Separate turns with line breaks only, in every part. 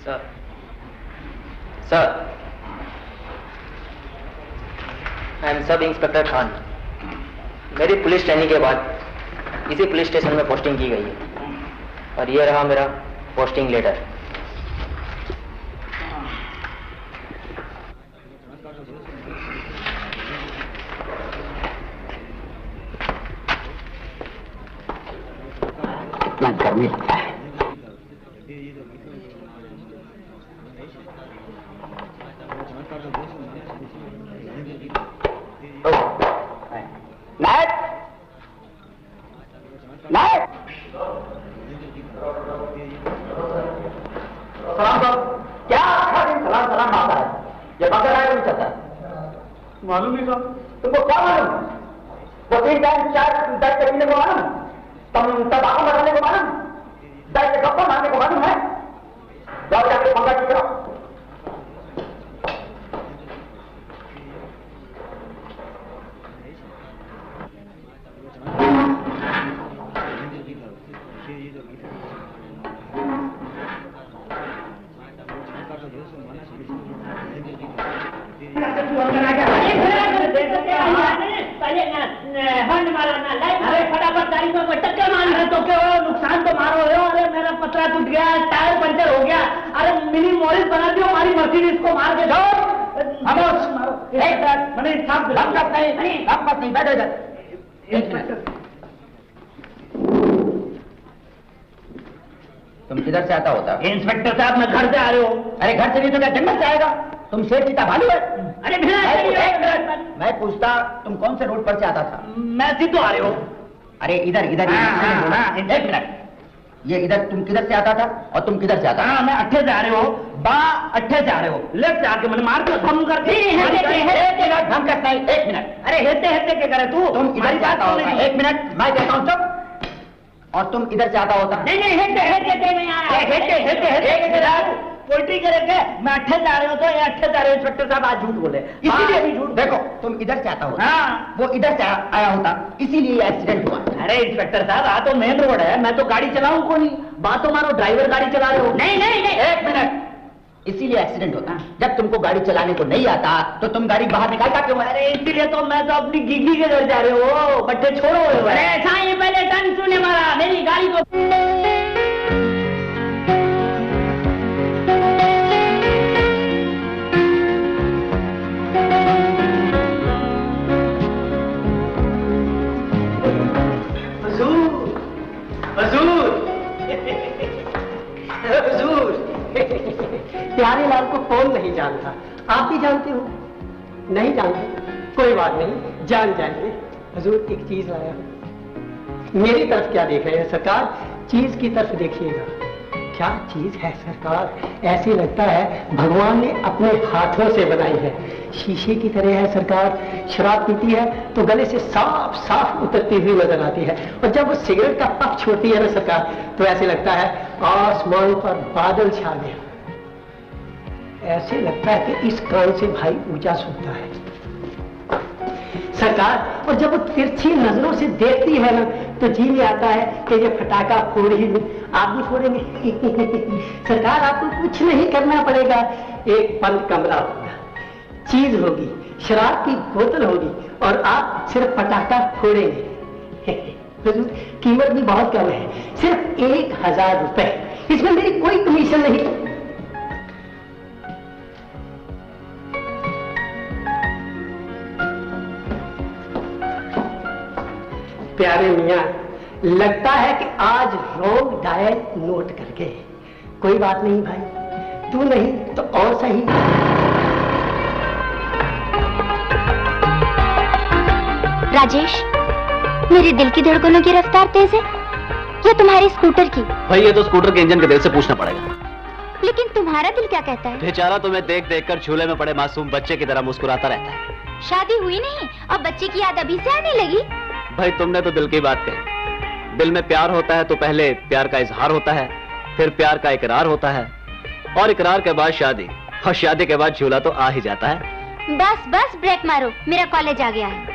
Sir. Sir. I am sub inspector Khan. मेरी police training के बाद इसी पुलिस स्टेशन में पोस्टिंग की गई है और ये रहा मेरा पोस्टिंग लेटर।
कितना गर्मी लगता है।
मालूम नहीं साहब।
तुमको क्या मालूम? वो 3 टाइम 4 दर्द के पीने को मालूम? तुम तबाकू लगाने को मालूम? दर्द के डॉक्टर मारने को मालूम है? जाओ जाके पंखा ठीक करो।
फटाफट गाड़ी को टक्कर मारी है तो क्या नुकसान तो मारो हो। अरे मेरा पतरा टूट गया, टायर पंचर हो गया। अरे मिनी मॉरिस बना दियो हमारी मर्सिडीज को मार के जाओ। मारो मैंने साफ नहीं बैठो इधर।
तुम किधर से आता होता?
इंस्पेक्टर साहब मैं घर से आ रहे हो।
अरे घर से नहीं तो क्या जंगल से आएगा? तुम शेर चीता भालू है?
अरे
मैं पूछता तुम कौन से रोड पर से आता था?
मैं सीधो आ रहे हो।
अरे इधर इधर एक मिनट, ये इधर तुम किधर से आता था और तुम किधर से आता?
मैं अट्ठे से आ रहे हो, बा अट्ठे से आ रहे हो, लेफ्ट से आके मैंने मार के धम करके।
धम करता है। एक मिनट।
अरे हेते हेते क्या करे तू?
तुम इधर से आता होगा। एक मिनट मैं कहता हूँ चुप। और तुम इधर से आता होता?
नहीं हेते नहीं आया। हेते पोल्ट्री करेंगे। मैं अट्ठे से आ रहे हो तो ये अट्ठे से आ रहे हो। इंस्पेक्टर साहब आज झूठ बोले, इसीलिए भी झूठ।
देखो तुम इधर से आता होता।
हाँ
वो इधर से आया होता, इसीलिए एक्सीडेंट हुआ।
अरे इंस्पेक्टर साहब आ तो मेन रोड है, मैं तो गाड़ी चलाऊं को नहीं। बातों मारो, ड्राइवर गाड़ी चला रहे हो। नहीं
एक मिनट। इसीलिए एक्सीडेंट होता। जब तुमको गाड़ी चलाने को नहीं आता तो तुम गाड़ी बाहर निकालता क्यों?
अरे इसीलिए तो मैं तो अपनी गिगी के घर जा रहे हो। बच्चे छोड़ो। अरे साईं पहले टर्न सुने मारा मेरी गाड़ी को।
प्यारे लाल को कौन नहीं जानता? आप भी जानते हो। नहीं जानते कोई बात नहीं, जान जाएंगे। हुजूर एक चीज लाया हूं। मेरी तरफ क्या देख रहे हैं सरकार? चीज की तरफ देखिएगा। क्या चीज है सरकार? ऐसे लगता है भगवान ने अपने हाथों से बनाई है। शीशे की तरह है सरकार। शराब पीती है तो गले से साफ साफ उतरती हुई नजर आती है, और जब वो सिगरेट का पफ छोड़ती है ना सरकार, तो ऐसे लगता है आसमान पर बादल छा गया। ऐसे लगता है कि इस कान से भाई ऊंचा सूखता है सरकार। और जब वो तिरछी नजरों से देखती है ना, तो जी में आता है कि ये फटाका फोड़ ही आप भी फोड़ेंगे। सरकार आपको कुछ नहीं करना पड़ेगा। एक बंद कमरा होगा, चीज होगी, शराब की बोतल होगी, और आप सिर्फ फटाका फोड़ेंगे। कीमत भी बहुत कम है, सिर्फ 1000 रुपए। इसमें मेरी कोई कमीशन नहीं। प्यारे मियाँ, लगता है कि आज रोंग डायल नोट कर गए। कोई बात नहीं भाई, तू नहीं तो और सही।
राजेश, मेरे दिल की धड़कनों की रफ्तार तेज है या तुम्हारे स्कूटर की?
भाई ये तो स्कूटर के इंजन के दिल से पूछना पड़ेगा।
लेकिन तुम्हारा दिल क्या कहता है?
बेचारा तुम्हें देख देख कर झूले में पड़े मासूम बच्चे की तरह मुस्कुराता रहता है।
शादी हुई नहीं और बच्चे की याद अभी से आने लगी।
भाई तुमने तो दिल की बात कही। दिल में प्यार होता है तो पहले प्यार का इजहार होता है, फिर प्यार का इकरार होता है, और इकरार के बाद शादी, और शादी के बाद झूला तो आ ही जाता है।
बस बस ब्रेक मारो, मेरा कॉलेज आ गया है।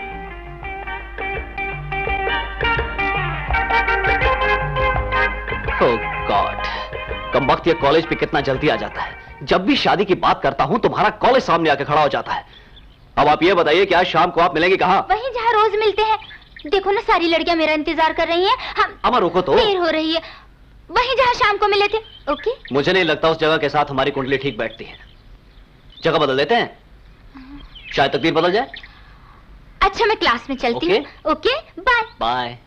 ओह गॉड, कमबख्त ये कॉलेज पे कितना जल्दी आ जाता है। जब भी शादी की बात करता हूं तुम्हारा कॉलेज सामने आके खड़ा हो जाता है। अब आप ये बताइए कि आज शाम को आप मिलेंगे कहाँ?
वहीं जहाँ रोज मिलते हैं। देखो ना सारी लड़कियां मेरा इंतजार कर रही हैं। हम
अमर रुको तो।
देर हो रही है। वहीं जहाँ शाम को मिले थे। ओके?
मुझे नहीं लगता उस जगह के साथ हमारी कुंडली ठीक बैठती है। जगह बदल देते हैं, शायद तकदीर बदल जाए।
अच्छा मैं क्लास में चलती हूँ। Okay bye
bye.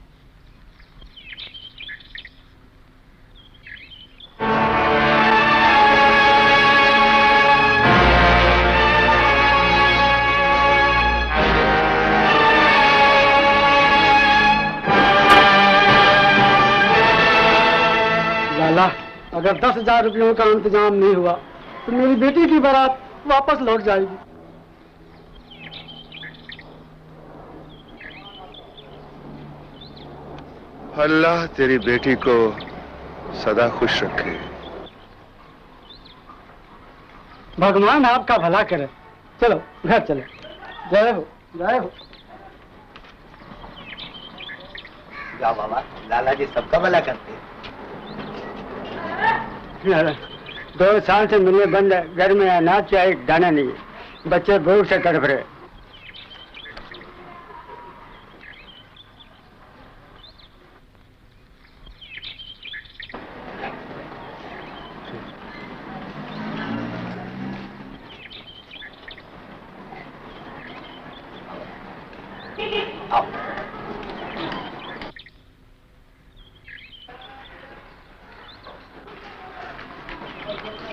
लाला, अगर 10,000 रुपयों का इंतजाम नहीं हुआ तो मेरी बेटी की बारात वापस लौट जाएगी।
अल्लाह तेरी बेटी को सदा खुश रखे।
भगवान आपका भला करे। चलो घर चलो। जय हो जय हो।
जा बाबा, लाला जी सबका भला करते हैं।
2 साल से मिलने बंद है। घर में अनाज चाहे दाना नहीं है। बच्चे भूख से तड़प रहे।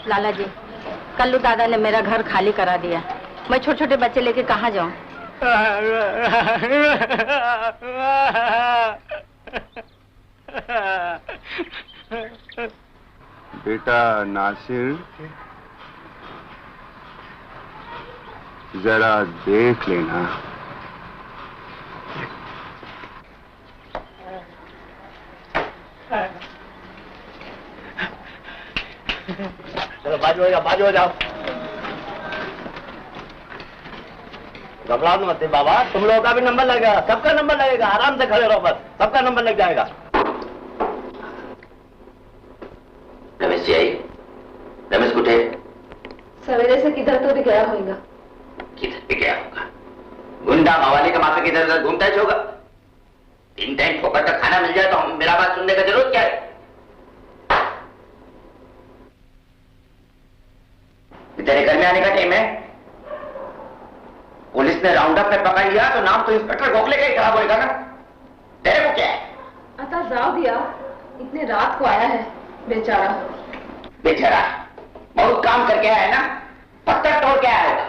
लाला जी, कल्लू दादा ने मेरा घर खाली करा दिया। मैं छोटे छोटे बच्चे लेके कहाँ जाऊं?
बेटा नासिर, जरा देख लेना।
चलो बाजू हो जाओ। घबराओ मत बाबा, तुम लोगों का भी नंबर लगेगा, सबका नंबर लगेगा। आराम से खड़े रहो, बस सबका नंबर लग जाएगा।
रमेश जी आई? रमेश कुठे?
सवेरे से किधर तो भी गया होगा।
किधर भी गया होगा? गुंडा मवाली का माफी किधर उधर घूमता ही होगा। 3 टाइम फोकट का खाना मिल जाए तो मेरा बात सुनने का जरूरत क्या है? तेरे घर में आने का टाइम है। पुलिस ने राउंड अप में पकड़ लिया तो नाम तो इंस्पेक्टर गोखले का ही खराब होएगा ना। तेरे को क्या है?
अता जाओ दिया, इतने रात को आया है बेचारा।
बेचारा बहुत काम करके आया है ना, पत्थर तोड़ के आया होगा।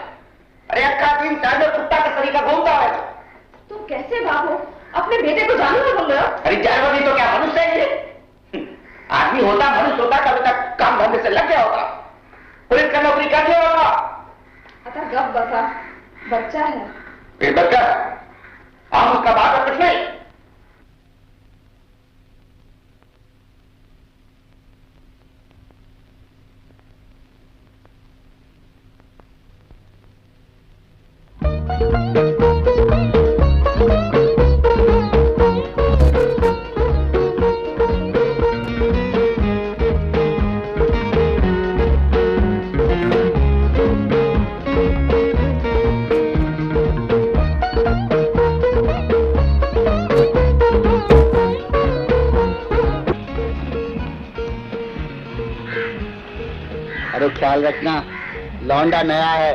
अरे अक्का दिन साढ़े कुत्ता का तरीका घूमता है।
तुम कैसे बाप हो? अपने बेटे को जानवर बोल रहे हो?
अरे जानवर नहीं तो क्या मनुष्य है ये? आदमी होता मनुष्य होता कभी तक काम धंधे से लग गया होता, पुलिस का नौकरी कर लिया होगा।
अता गप बता, बच्चा है।
फिर बच्चा हम उसका बात है कुछ नहीं।
अरे ख्याल रखना, लौंडा नया है।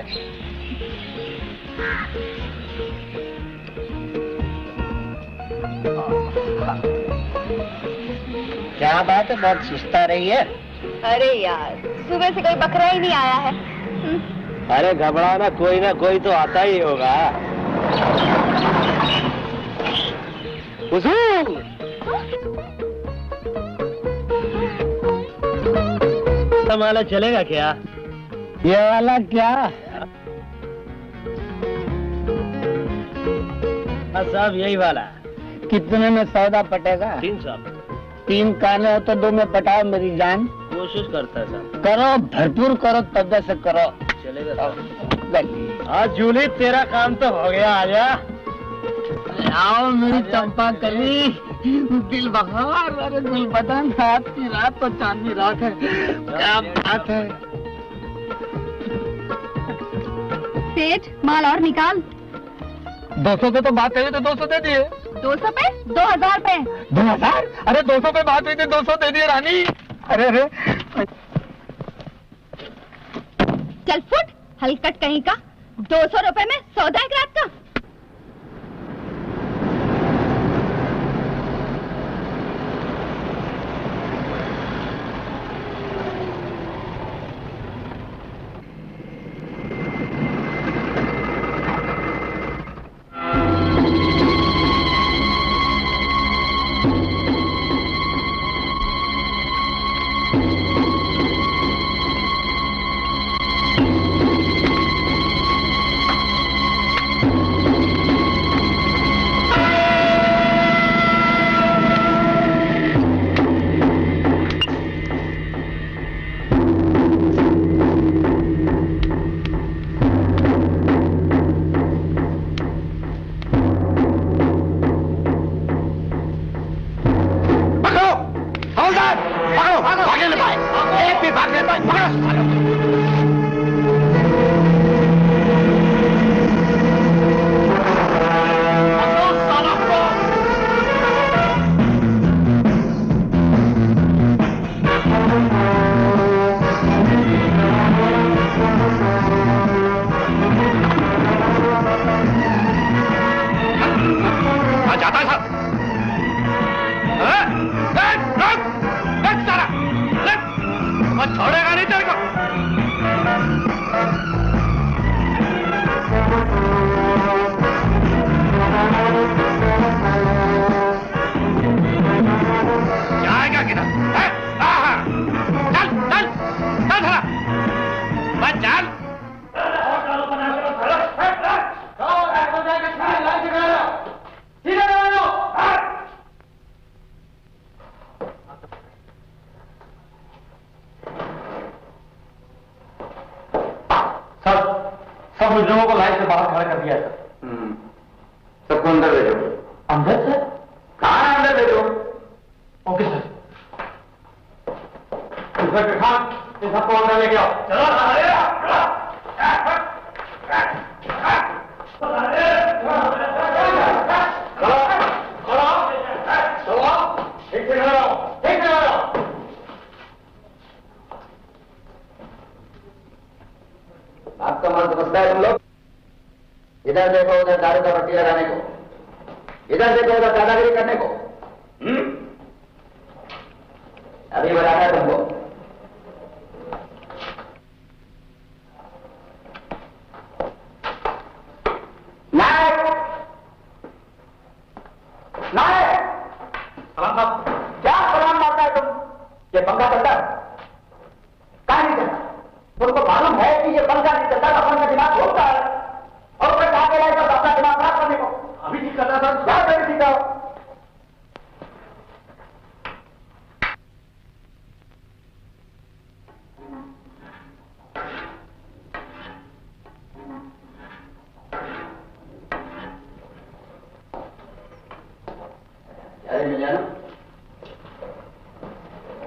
क्या बात है, बहुत सुस्ता रही है?
अरे यार, सुबह से कोई बकरा ही नहीं आया है।
अरे घबराना, कोई ना कोई तो आता ही होगा। हुजूर!
वाला चलेगा क्या?
ये वाला क्या?
हाँ साहब यही वाला। कितने में सौदा पटेगा?
300।
3 काने हो तो 2 में पटाओ मेरी जान।
कोशिश करता है साहब।
करो, भरपूर करो, तब से करो।
चलेगा।
आज जूली तेरा काम तो हो गया। आजा आओ मेरी चंपा कली, दिल बहार, अरे दिल बदन, रात की रात तो चांदनी रात है। क्या बात है।
सेठ माल और निकाल।
200 पे तो बात हुई, तो 200 दे दिए।
200 पे? 2000 पे।
2000? अरे 200 पे बात हुई थी, 200 दे दिए रानी। अरे अरे
चल फुट, हलकट कहीं का। 200 रुपए में सौदा एक रात का।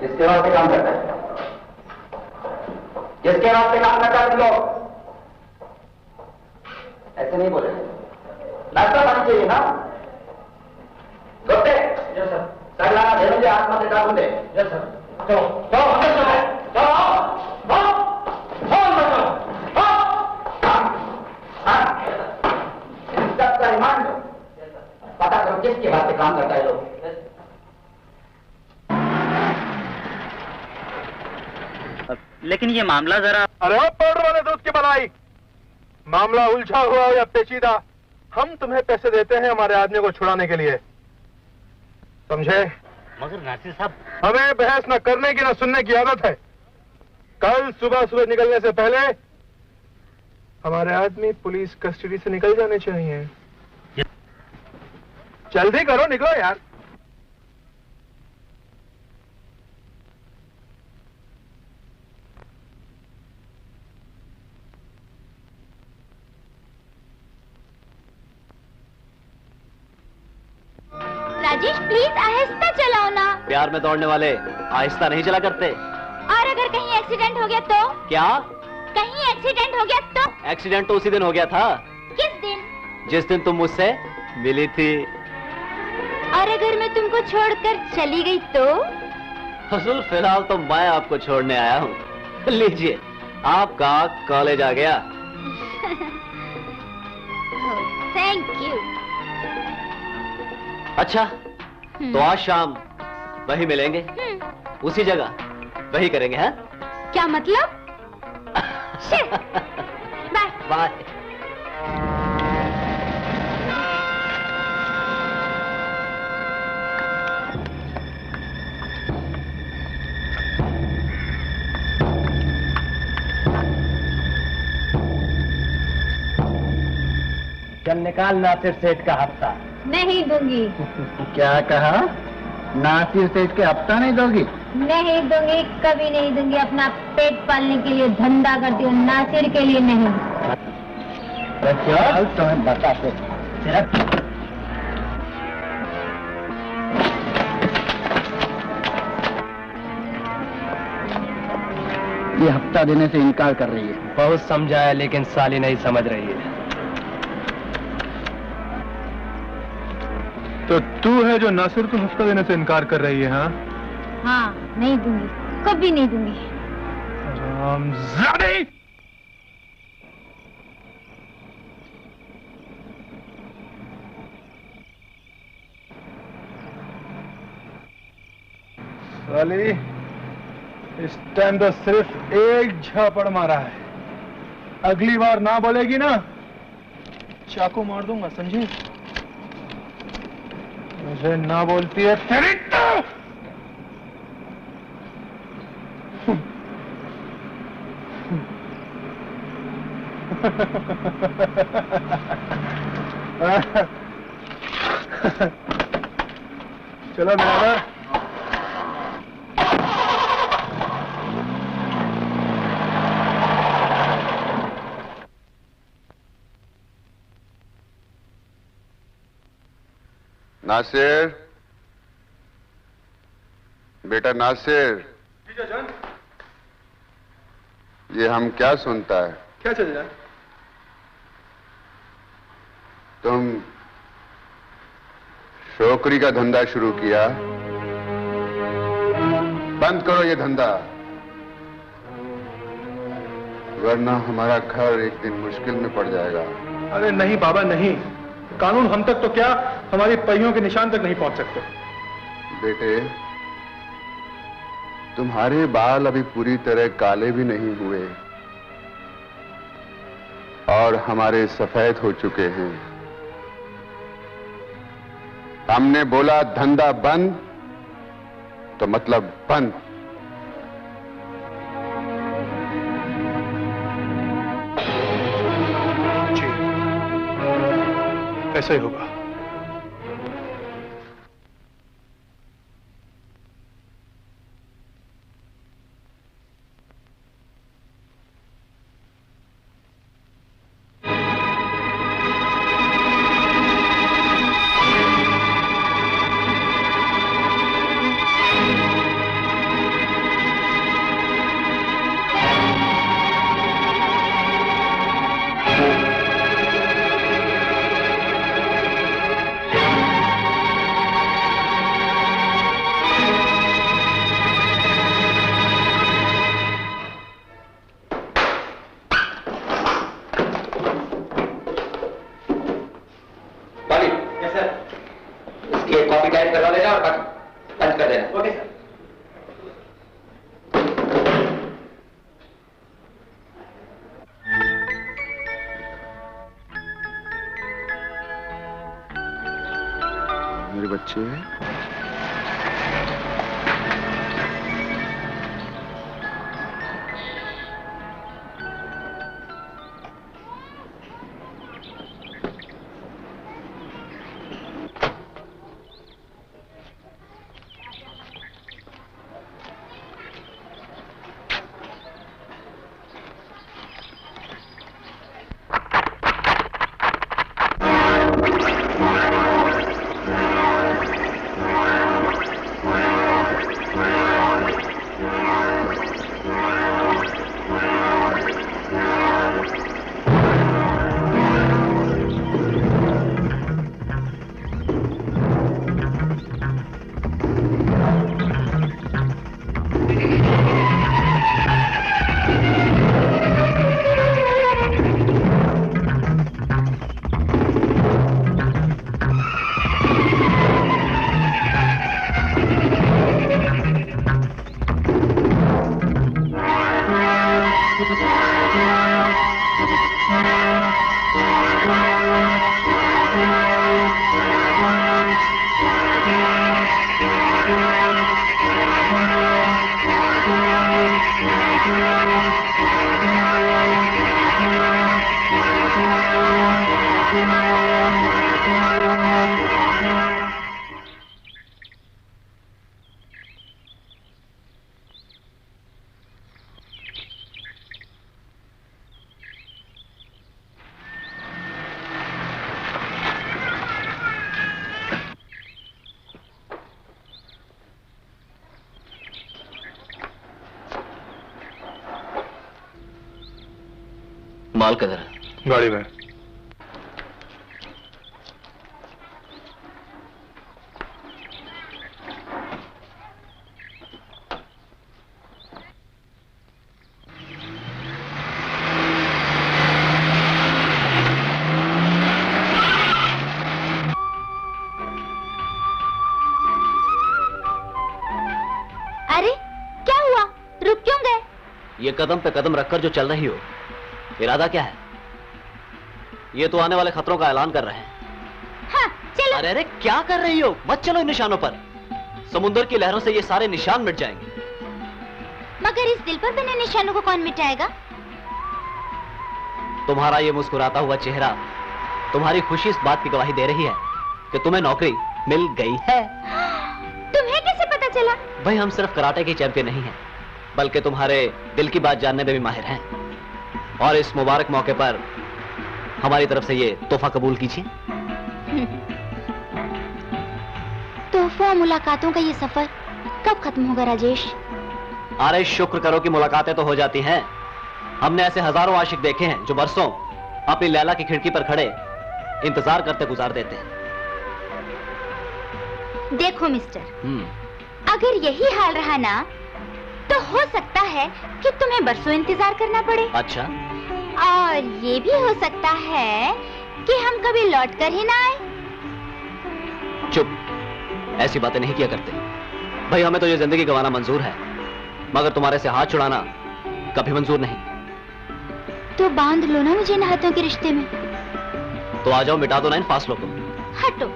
किसके वास्ते काम करता है? किसके वास्ते काम करता है तुम लोग? ऐसे नहीं बोले, नाश्ता पानी चाहिए ना। सोते सर लाना दे मुझे, हाथ माथे डाल दे। Yes sir. चलो चलो अंदर चलो, चलो सबका रिमांड लो, पता करो किसके वास्ते काम करता है लोग।
लेकिन ये मामला जरा,
अरे पढ़ वाले दोस्त की बनाई, मामला उलझा हुआ हो या पेचीदा, हम तुम्हें पैसे देते हैं हमारे आदमी को छुड़ाने के लिए, समझे?
मगर नासिर साहब,
हमें बहस न करने की न सुनने की आदत है। कल सुबह सुबह निकलने से पहले हमारे आदमी पुलिस कस्टडी से निकल जाने चाहिए। जल्दी करो, निकलो यार।
राजेश प्लीज आहिस्ता चलाओ ना।
प्यार में दौड़ने वाले आहिस्ता नहीं चला करते।
और अगर कहीं एक्सीडेंट हो गया तो?
क्या?
कहीं एक्सीडेंट हो गया तो?
एक्सीडेंट तो उसी दिन हो गया था।
किस दिन?
जिस दिन तुम मुझसे मिली थी।
और अगर मैं तुमको छोड़कर चली गई तो?
हुजूर फिलहाल तो मैं आपको छोड़ने आया हूँ। लीजिए, आपका कॉलेज आ गया।
Thank you.
अच्छा, तो आज शाम वही मिलेंगे, उसी जगह वही करेंगे, हैं?
क्या मतलब? Bye
bye.
चल निकाल नासिर सेठ का हफ्ता।
नहीं दूंगी।
क्या कहा? नासिर सेठ के हफ्ता नहीं दोगी?
नहीं दूंगी, कभी नहीं दूंगी। अपना पेट पालने के लिए धंधा करती हूँ, नासिर के लिए नहीं।
चल तुम्हें बताते। ये हफ्ता देने से इनकार कर रही है।
बहुत समझाया लेकिन साली नहीं समझ रही है।
तो तू है जो नासिर को हफ्ता देने से इनकार कर रही है?
हाँ, नहीं दूंगी, कभी नहीं दूंगी।
रामजादी! साली, इस टाइम तो सिर्फ एक झापड़ मारा है। अगली बार ना बोलेगी ना, चाकू मार दूंगा, समझी? मुझे ना बोलती है तेरी तो। चलो बराबर।
नासिर, बेटा नासिर,
जान,
ये हम क्या सुनता है?
क्या चल रहा है?
तुम शौकरी का धंधा शुरू किया। बंद करो ये धंधा, वरना हमारा घर एक दिन मुश्किल में पड़ जाएगा।
अरे नहीं बाबा नहीं, कानून हम तक तो क्या, हमारी पहियों के निशान तक नहीं पहुंच सकते।
बेटे, तुम्हारे बाल अभी पूरी तरह काले भी नहीं हुए और हमारे सफेद हो चुके हैं। हमने बोला धंधा बंद तो मतलब बंद।
जी, ऐसा ही होगा।
मेरे बच्चे,
माल किधर है?
गाड़ी में।
अरे क्या हुआ, रुक क्यों गए?
ये कदम पे कदम रखकर जो चल रही हो, इरादा क्या है? ये तो आने वाले खतरों का ऐलान कर रहे हैं।
हाँ, चलो।
अरे अरे क्या कर रही हो? मत चलो इन निशानों पर। समुद्र की लहरों से ये सारे निशान मिट जाएंगे।
मगर इस दिल पर बने निशानों को कौन मिटाएगा?
तुम्हारा ये मुस्कुराता हुआ चेहरा तुम्हारी खुशी इस बात की गवाही दे रही है कि तुम्हें नौकरी मिल गई है।
तुम्हें कैसे पता चला?
भाई हम सिर्फ कराटे के चैंपियन नहीं हैं, बल्कि तुम्हारे दिल की बात जानने में भी माहिर हैं। और इस मुबारक मौके पर हमारी तरफ से ये तोहफा कबूल कीजिए।
तोहफा मुलाकातों का ये सफर कब खत्म होगा राजेश?
अरे शुक्र करो कि मुलाकातें तो हो जाती हैं। हमने ऐसे हजारों आशिक देखे हैं जो बरसों अपनी लैला की खिड़की पर खड़े इंतजार करते गुजार देते हैं।
देखो मिस्टर, अगर यही हाल रहा ना तो हो सकता है कि तुम्हें बरसों इंतजार करना पड़े।
अच्छा,
और ये भी हो सकता है कि हम कभी लौट कर ही ना आए।
चुप, ऐसी बातें नहीं किया करते। भाई हमें तो ये जिंदगी गंवाना मंजूर है, मगर तुम्हारे से हाथ छुड़ाना कभी मंजूर नहीं।
तो बांध लो ना मुझे इन हाथों के रिश्ते में।
तो आ जाओ, मिटा दो ना इन फासलों को।
हटो।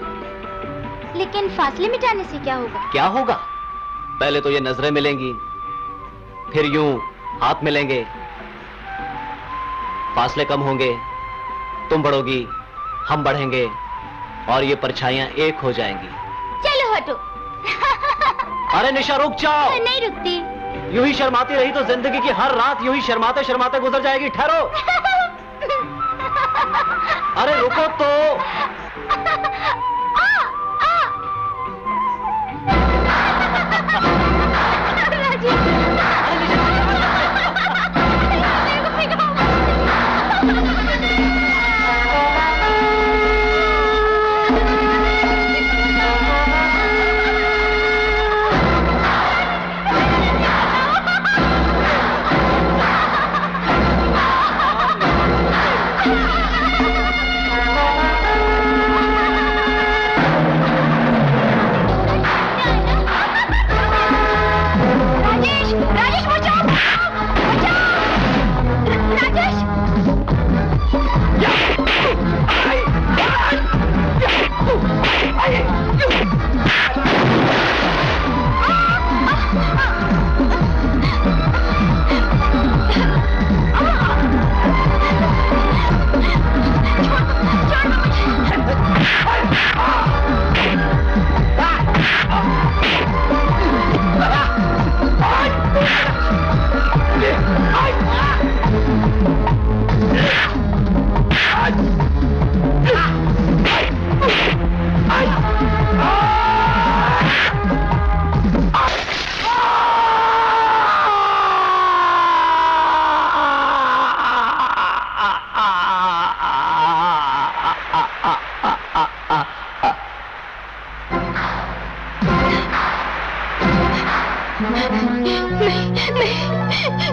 लेकिन फासले मिटाने से क्या होगा?
क्या होगा? पहले तो ये नजरें मिलेंगी, फिर यूं हाथ मिलेंगे, फासले कम होंगे, तुम बढ़ोगी, हम बढ़ेंगे, और ये परछाइयां एक हो जाएंगी।
चलो हटो।
अरे निशा रुक जाओ।
नहीं रुकती।
यूं ही शर्माती रही तो जिंदगी की हर रात यूं ही शर्माते शर्माते गुजर जाएगी। ठहरो। अरे रुको तो।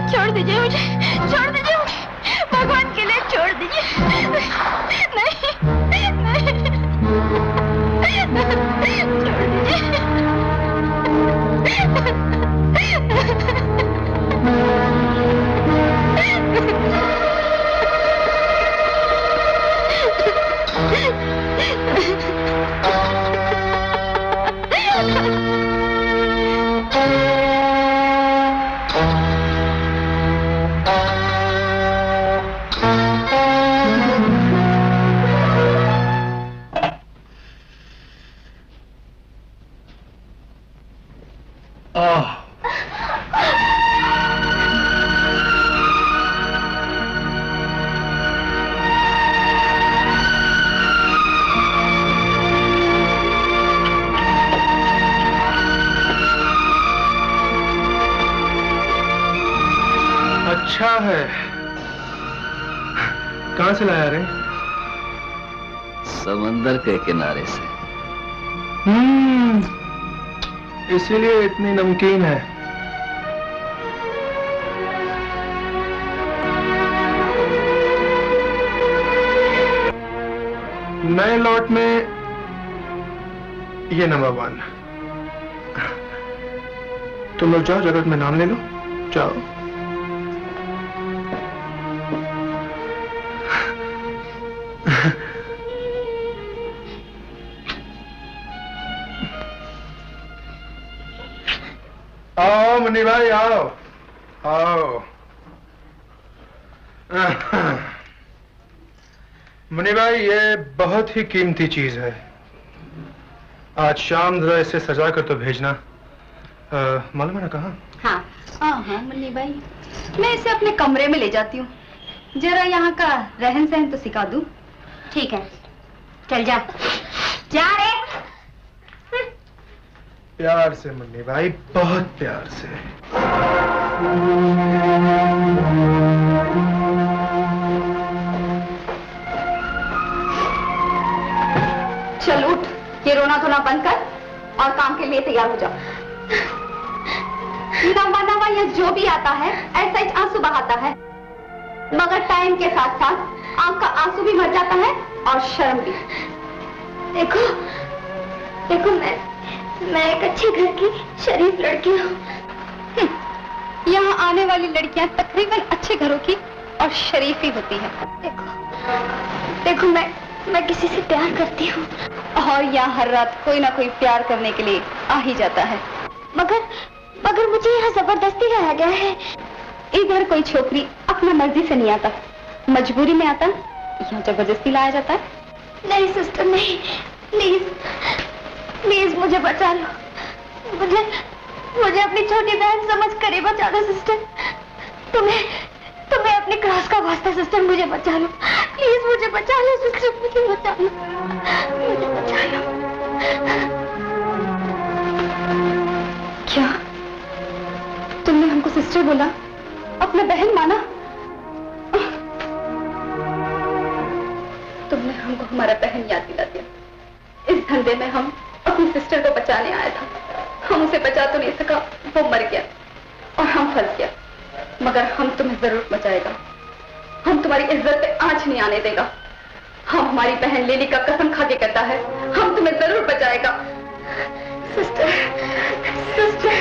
छोड़ दीजिए मुझे, छोड़ दीजिए मुझे, भगवान के लिए छोड़ दीजिए। नहीं,
अच्छा है। कहां से लाया रे?
समंदर के किनारे से।
इसीलिए इतनी नमकीन है। नए लॉट में ये नंबर 1। तुम लोग जाओ, जगत में नाम ले लो, जाओ। आओ मुन्नी भाई, आओ आओ। मुन्नी भाई, ये बहुत ही कीमती चीज है। आज शाम जरा इसे सजा कर तो भेजना। मालूम है ना कहाँ?
हाँ हाँ मुन्नी भाई, मैं इसे अपने कमरे में ले जाती हूँ। जरा यहाँ का रहन सहन तो सिखा दूँ। ठीक है, चल जा जा रे।
प्यार से मुन्नी भाई, बहुत प्यार से।
चल उठ, ये रोना धोना बंद कर और काम के लिए तैयार हो जा। नवा नवा ये जो भी आता है ऐसा ही आंसू बहाता है, मगर टाइम के साथ साथ आंख का आंसू भी मर जाता है और शर्म भी। देखो देखो, मैं एक अच्छे घर की शरीफ लड़की हूँ। यहाँ आने वाली लड़कियां तकरीबन अच्छे घरों की और शरीफ ही होती है। देखो देखो, मैं किसी से प्यार करती हूँ और यहाँ हर रात कोई ना कोई प्यार करने के लिए आ ही जाता है, मगर मुझे यहाँ जबरदस्ती लाया गया है। इधर कोई छोकरी अपना मर्जी से नहीं आता, मजबूरी में आता, यहाँ जबरदस्ती लाया जाता है। नहीं सिस्टर नहीं, प्लीज प्लीज मुझे बचा लो। मुझे अपनी छोटी बहन समझ कर ही बचा लो सिस्टर। तुम्हें अपने क्रॉस का वास्ता सिस्टर, मुझे बचा लो प्लीज, मुझे बचा लो सिस्टर, मुझे बचा लो, मुझे बचा लो। क्या तुमने हमको सिस्टर बोला, अपना बहन माना? तुमने हमको हमारा बहन याद दिला दिया। इस धंधे में हम अपनी सिस्टर को बचाने आया था, हम उसे बचा तो नहीं सका, वो मर गया और हम फंस गया, मगर हम तुम्हें जरूर बचाएगा। हम तुम्हारी इज्जत पे आंच नहीं आने देगा। हम हमारी बहन लेली का कसम खा के कहता है, हम तुम्हें जरूर बचाएगा। सिस्टर सिस्टर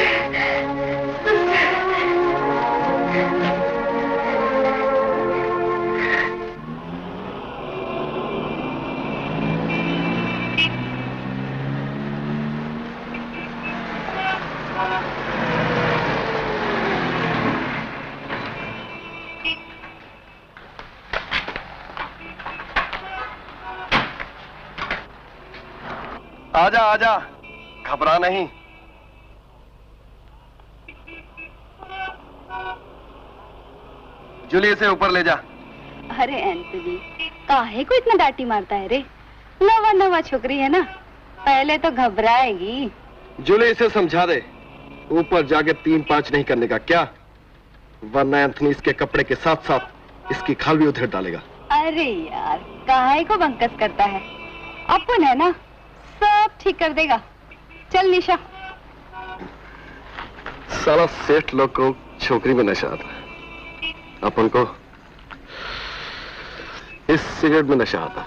आजा आजा, घबरा नहीं। जूली से ऊपर ले जा।
अरे एंथनी, काहे को इतना डांटी मारता है रे? नवा नवा छोकरी है ना, पहले तो घबराएगी।
जूली इसे समझा दे, ऊपर जाके 3-5 नहीं करने का क्या, वरना एंथनी इसके कपड़े के साथ साथ इसकी खाल भी उधेड़ डालेगा।
अरे यार, काहे को बंकस करता है, अपन है ना, सब ठीक कर देगा। चल निशा।
साला सेठ लोग को छोकरी में नशा आता है, अपन को इस सिगरेट में नशा आता।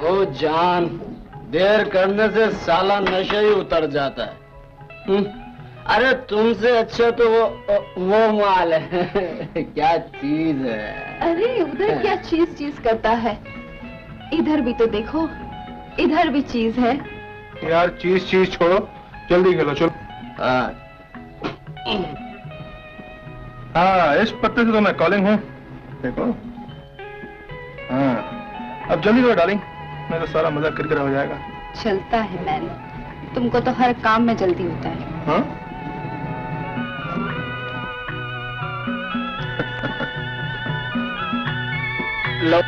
ओ जान, देर करने से साला नशा ही उतर जाता है। अरे तुमसे अच्छा तो वो माल है। क्या चीज है।
अरे उधर क्या चीज करता है, इधर भी तो देखो, इधर भी चीज है।
यार चीज छोड़ो, जल्दी खेलो चलो। हाँ, इस पत्ते से तो मैं कॉलिंग हूँ, देखो। हाँ, अब जल्दी करो डार्लिंग, नहीं तो सारा मजा किरकिरा हो जाएगा।
चलता है मैन, तुमको तो हर काम में जल्दी होता है।
हाँ?
लो।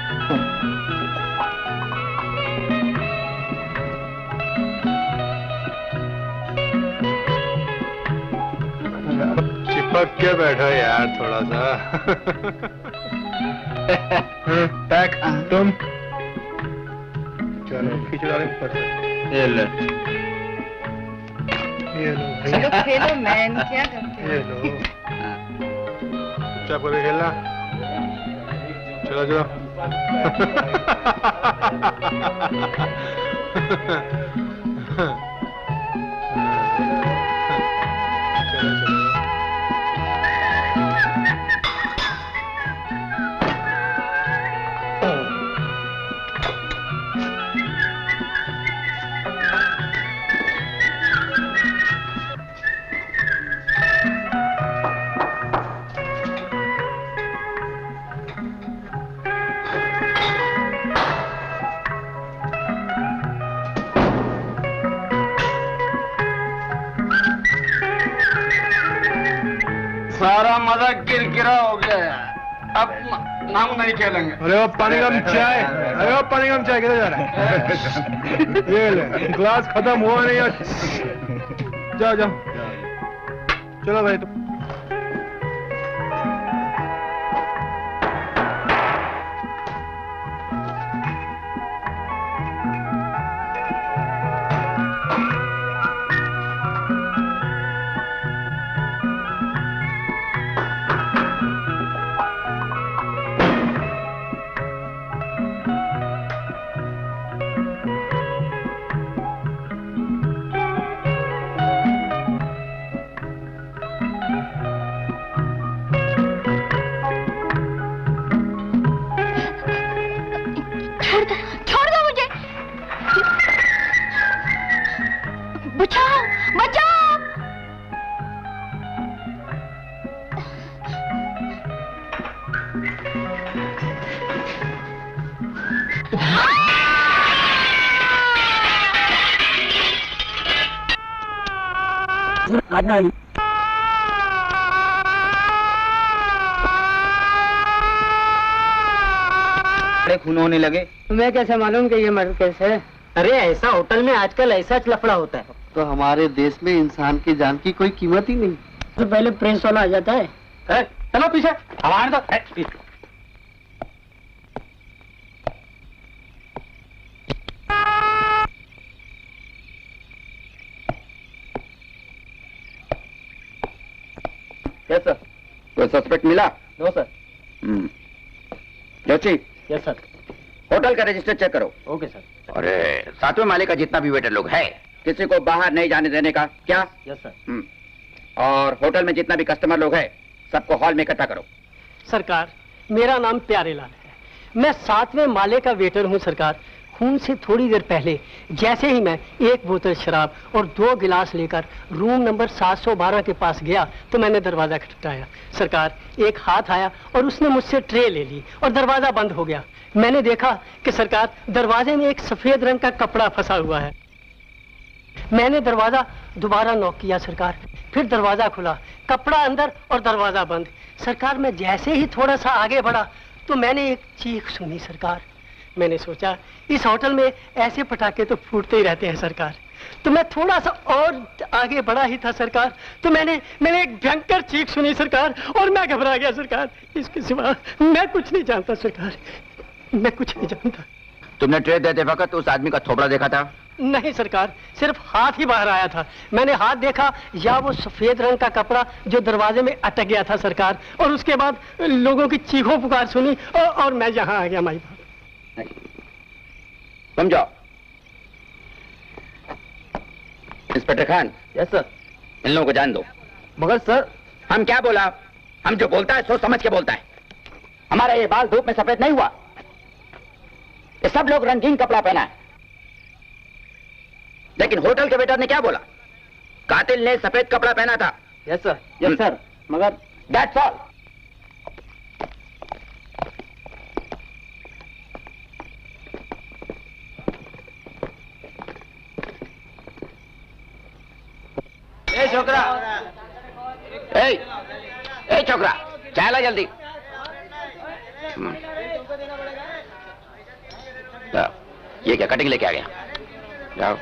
चिपक के बैठो यार थोड़ा सा। पैक तुम चलो खींच डाले ऊपर से। ये लो
चलो खेलो मैन, क्या करते
ये लो चुपचाप करके खेलना। चलो चलो। चलो चलो।
सारा मजा किरकिरा हो गया, अब हम नहीं खेलेंगे।
अरे वो पानी कम चाय, अरे वो पानी कम चाय किधर जा रहा है? ये ले ग्लास खत्म हुआ नहीं है। जाओ जाओ चलो भाई। तुम
छोड़ दो मुझे, बचाओ बचाओ।
खून होने लगे।
तुम्हें कैसे मालूम कि ये मर्डर केस है? अरे ऐसा होटल में आजकल ऐसा लफड़ा होता है।
तो हमारे देश में इंसान की जान की कोई कीमत ही नहीं।
तो पहले प्रेस वाला आ जाता है।
चलो पीछे हमारे तो
यस सर।
कोई सस्पेक्ट मिला?
No sir.
Joshi
yes sir.
Hotel का रजिस्टर चेक करो।
Okay sir.
अरे सातवें माले का जितना भी वेटर लोग है किसी को बाहर नहीं जाने देने का। क्या?
Yes sir.
और होटल में जितना भी कस्टमर लोग है सबको हॉल में इकट्ठा करो।
सरकार, मेरा नाम प्यारेलाल है, मैं 7वें माले का वेटर हूँ सरकार। खून से थोड़ी देर पहले जैसे ही मैं 1 बोतल शराब और 2 गिलास लेकर रूम नंबर 712 के पास गया तो मैंने दरवाजा खटखटाया। सरकार, एक हाथ आया और उसने मुझसे ट्रे ले ली और दरवाजा बंद हो गया। मैंने देखा कि सरकार दरवाजे में एक सफेद रंग का कपड़ा फंसा हुआ है। मैंने दरवाजा दोबारा नॉक किया सरकार, फिर दरवाजा खुला, कपड़ा अंदर और दरवाजा बंद। सरकार, मैं जैसे ही थोड़ा सा आगे बढ़ा तो मैंने एक चीख सुनी सरकार। मैंने सोचा इस होटल में ऐसे पटाखे तो फूटते ही रहते हैं सरकार। तो मैं थोड़ा सा और आगे बढ़ा ही था सरकार तो मैंने एक भयंकर चीख सुनी सरकार और मैं घबरा गया सरकार। इसके सिवा मैं कुछ नहीं जानता सरकार, मैं कुछ नहीं जानता।
तुमने ट्रे देते वक्त उस आदमी का थोबड़ा देखा था?
नहीं सरकार, सिर्फ हाथ ही बाहर आया था। मैंने हाथ देखा या वो सफेद रंग का कपड़ा जो दरवाजे में अटक गया था सरकार, और उसके बाद लोगों की चीखों पुकार सुनी और मैं यहाँ आ गया। माई बाप,
समझो। इंस्पेक्टर खान।
Yes sir.
इन लोगों को जान दो।
मगर सर,
हम क्या बोला? हम जो बोलता है सोच समझ के बोलता है। हमारा ये बाल धूप में सफेद नहीं हुआ। ये सब लोग रंगीन कपड़ा पहना है, लेकिन होटल के वेटर ने क्या बोला? कातिल ने सफेद कपड़ा पहना था।
Yes sir. Yes sir. मगर
दैट्स ऑल। ए छोकरा, ए छोकरा, चाय ला जल्दी। ये क्या कटिंग लेके आ गया? जाओ।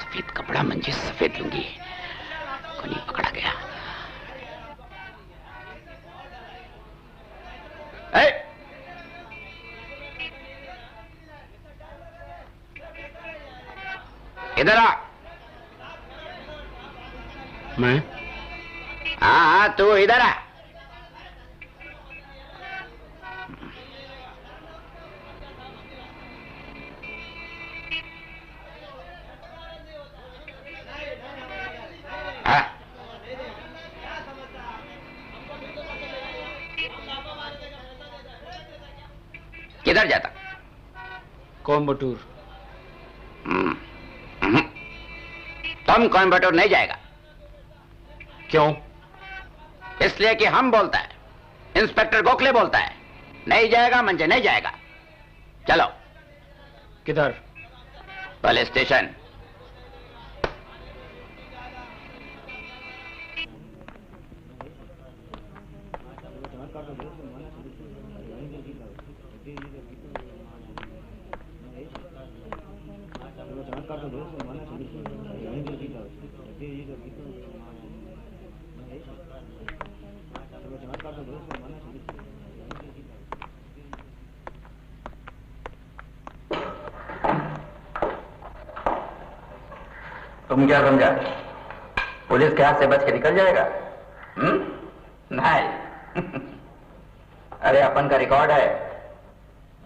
सफेद कपड़ा मंजे सफेद लुंगी को नहीं पकड़ा गया। इधर आ।
मैं?
हाँ तू इधर आ। किधर जाता?
कोयम्बटूर।
तुम कोयम्बटूर नहीं जाएगा।
क्यों?
इसलिए कि हम बोलता है, इंस्पेक्टर गोखले बोलता है। नहीं जाएगा मंजे, नहीं जाएगा। चलो।
किधर?
Police station. तुम क्या समझा? पुलिस के हाथ से बच के निकल जाएगा? नहीं। अरे अपन का रिकॉर्ड है,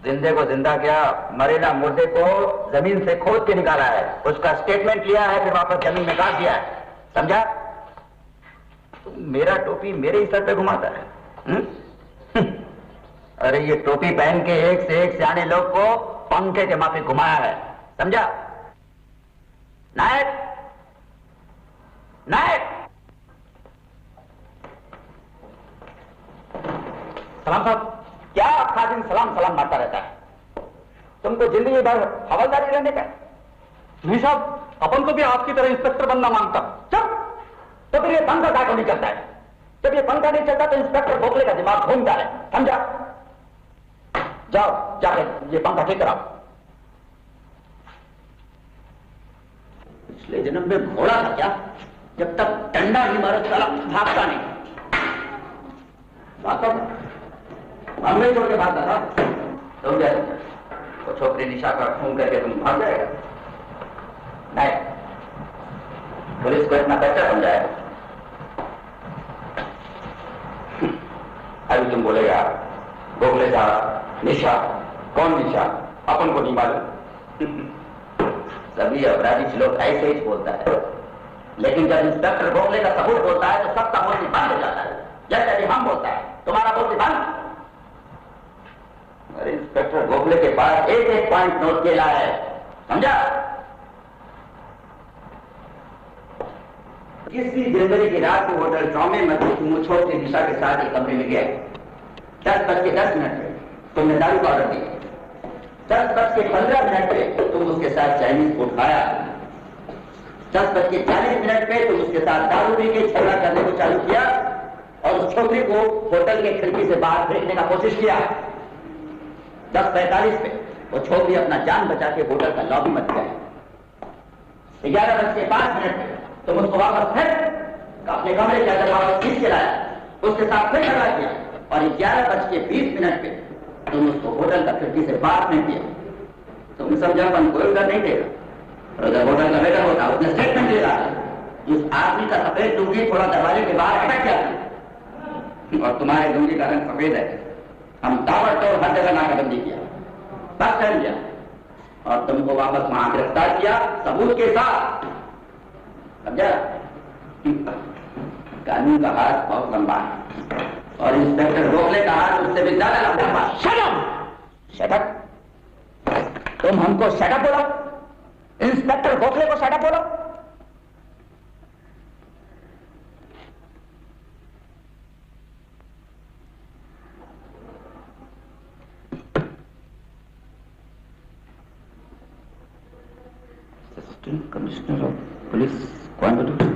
जिंदे को जिंदा किया, मरेला मुर्दे को जमीन से खोद के निकाला है, उसका स्टेटमेंट लिया है, फिर वापस जमीन में गाड़ दिया है। समझा? तुम मेरा टोपी मेरे ही सर पे घुमाता है। अरे ये टोपी पहन के एक से एक सियाने लोग को पंखे के माफी घुमाया है। समझा? नायक, नायक। सलाम साहब। क्या आखा दिन सलाम सलाम मारता रहता है? तुमको जिंदगी भर हवलदारी रहने का?
नहीं साहब, अपन को भी आपकी तरह इंस्पेक्टर बनना मांगता।
चुप। तो फिर ये पंखा क्या नहीं चलता है? जब ये पंखा नहीं चलता तो इंस्पेक्टर गोखले का दिमाग घूमता है। समझा? जाओ जाके ये पंखा ठीक कराओ। पिछले जन्म में घोड़ा था क्या? जब तक डंडा नहीं मारो साला भागता नहीं। हमने छोड़ के भागता था। तुम क्या वो छोकरी निशा का खून करके तुम भाग जाएगा? नहीं, पुलिस को इतना कैसे समझाया? अभी तुम बोलेगा गोखले साहब, निशा। कौन निशा? अपन को नहीं मालूम। सभी अपराधी लोग ऐसे ही बोलता है, लेकिन जब इंस्पेक्टर गोखले का सबूत बोलता है तो सबका बोलती बंद हो जाता है। जैसे अभी हम बोलता है, तुम्हारा बोलती बंद। अरे इंस्पेक्टर गोखले के पास एक एक पॉइंट नोट किया है। समझा? किसी जनवरी की रात को होटल ट्रॉमे में तुम छोटी निशा के साथ एक कमरे में गए। 10:10 पे तुमने दारू का ऑर्डर दिया। 10:15 पे तुम उसके साथ चाइनीज फूड खाया। 10:40 पे तुम उसके साथ दारू पी के झगड़ा करने को चालू किया और उस छोकरी को होटल के खिड़की से बाहर फेंकने का कोशिश किया। 10:45 पे वो छोकरी अपना जान बचा के होटल का लॉबी मत गया। 11:05 पे तुम उसको वापस फिर अपने कमरे के अंदर वापस खींच के लाया, उसके साथ फिर झगड़ा किया और 11:20 पे तुम उसको होटल का खिड़की से बाहर फेंक दिया। तुम समझा मन कोई उधर नहीं देगा। और अगर होटल का वेटर होता, उसने स्टेटमेंट दे रहा उस आदमी का सफेद लुंगी थोड़ा दरवाजे के बाहर अटक गया और तुम्हारे लुंगी का रंग सफेद है। हम ताबड़तोड़ हर जगह नाकाबंदी किया, बस कर लिया और तुमको वापस वहां गिरफ्तार किया सबूत के साथ। समझा? कानून का हाथ बहुत लंबा है और इंस्पेक्टर गोखले का हाथ उससे भी ज्यादा लंबा। शटअप! तुम हमको शटअप बोलो? इंस्पेक्टर गोखले को शटअप बोलो? Assistant commissioner of police Coimbatore.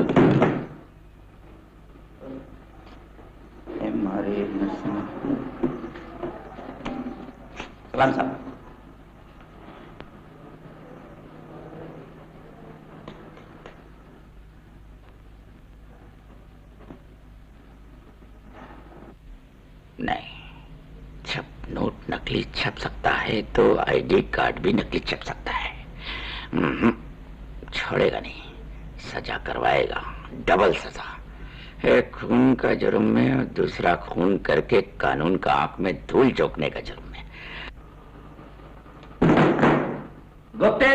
सलाम साहब। नहीं, जब नोट नकली छप सकता है तो आईडी कार्ड भी नकली छप सकता है। छोड़ेगा नहीं, सजा करवाएगा, डबल सजा। एक खून का जुर्म में और दूसरा खून करके कानून का आंख में धूल झोंकने का जुर्म में। गुप्ते,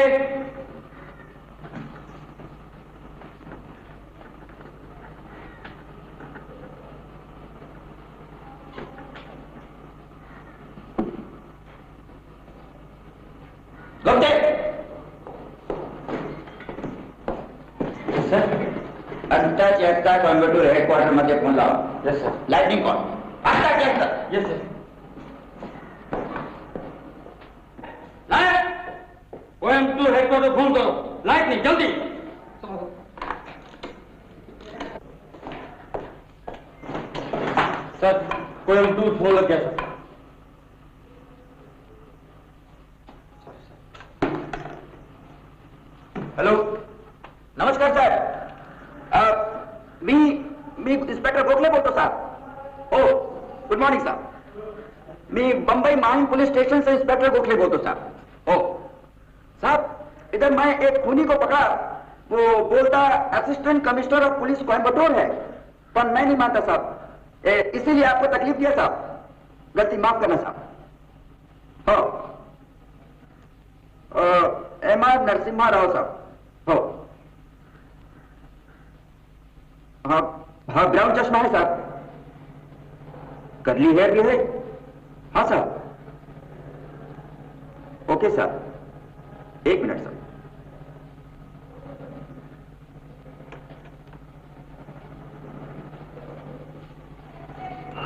गुप्ते, सर अड्डा चेहता कोयम्बटूर हेडक्वार्टर मध्ये फोन लावा। Yes sir. लाइटनिंग कॉल अड्डा चेहता। Yes sir. Coimbatore headquarter phone करो, लाइटनिंग जल्दी।
सर कोयम्बटूर फोन लग गया सर।
हॅलो, नमस्कार साहेब, मी इन्स्पेक्टर गोखले बोलतो साहेब। हो, गुड मॉर्निंग साहब। मी बंबई माइन पुलिस स्टेशन से इंस्पेक्टर गोखले बोलतो साहब। हो साहब, इधर मैं एक खूनी को पकड़ा, वो बोलता assistant commissioner of police Coimbatore है, पर मैं नहीं मानता साहब, इसीलिए आपको तकलीफ दिया साहब, गलती माफ करना साहब। हो, एम.आर. नरसिम्हा राव साहब। हो, हाँ हाँ, ब्राउन चश्मा है साहब, करली हेयर भी है। हाँ साहब, ओके साहब, एक मिनट साहब।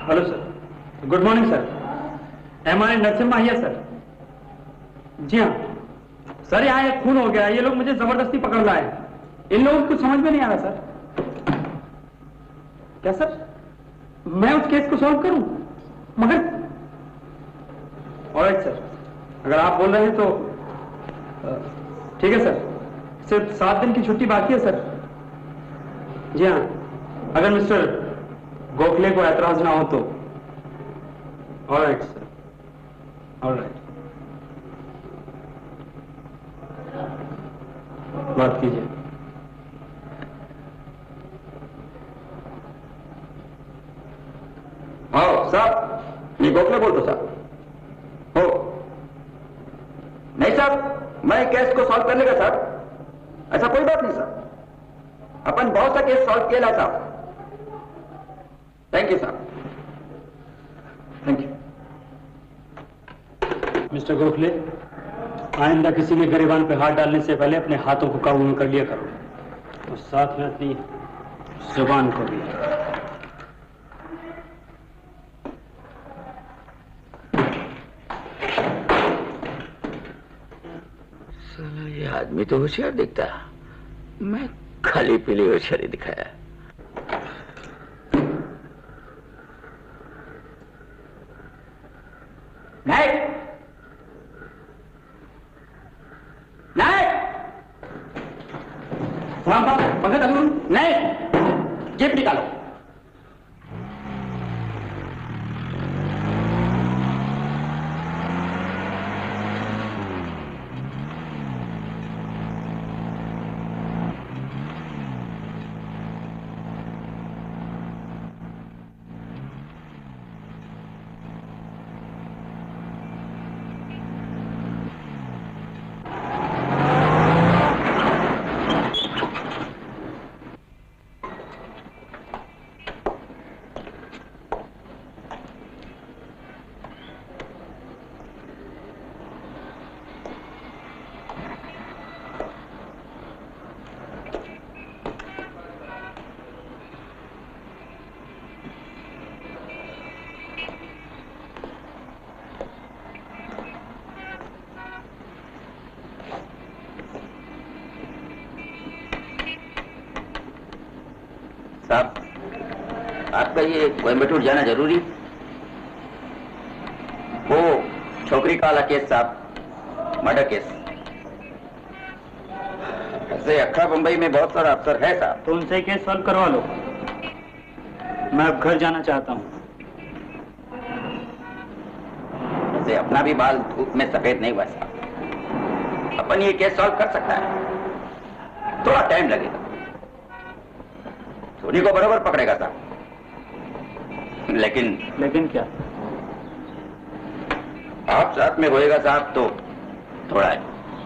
Hello sir, good morning sir. M R. Narasimha here sir. जी हाँ सर, यहाँ एक खून हो गया, ये लोग मुझे जबरदस्ती पकड़ लाए। इन लोगों को समझ में नहीं आ रहा सर। क्या सर, मैं उस केस को सॉल्व करूं? मगर ऑलराइट सर, अगर आप बोल रहे हैं तो ठीक है सर। सिर्फ 7 दिन की छुट्टी बाकी है सर। जी हाँ, अगर मिस्टर गोखले को ऐतराज ना हो तो। ऑलराइट सर, ऑलराइट, बात कीजिए।
हाँ साहब, ये गोखले बोलतो साहब। हो, नहीं साहब, मैं केस को सॉल्व कर लेगा साहब, ऐसा कोई बात नहीं साहब, अपन बहुत सा केस सॉल्व किया साहब। थैंक यू साहब, थैंक यू।
मिस्टर गोखले, आइंदा किसी के गिरेबान पे हाथ डालने से पहले अपने हाथों को काबू में कर लिया करो, और साथ में अपनी जुबान को भी।
साला ये आदमी तो होशियार दिखता, मैं खाली पीली होशियारी दिखाया। नहीं नहीं,
पंकज अग्रवाल,
नहीं, जेब निकालो। साहब, आपका ये कोयम्बटूर जाना जरूरी? वो छोकरी नौकरी का वाला केस साहब, मर्डर केस। ऐसे अखड़ा बंबई में बहुत सारा अफसर है साहब।
तो उनसे केस सॉल्व करवा लो। मैं अब घर जाना चाहता हूँ।
ऐसे अपना भी बाल धूप में सफेद नहीं हुआ साहब। अपन ये केस सॉल्व कर सकता है, थोड़ा टाइम लगेगा। धोनी को बराबर पकड़ेगा साहब, लेकिन
क्या?
आप साथ में होएगा साहब तो थोड़ा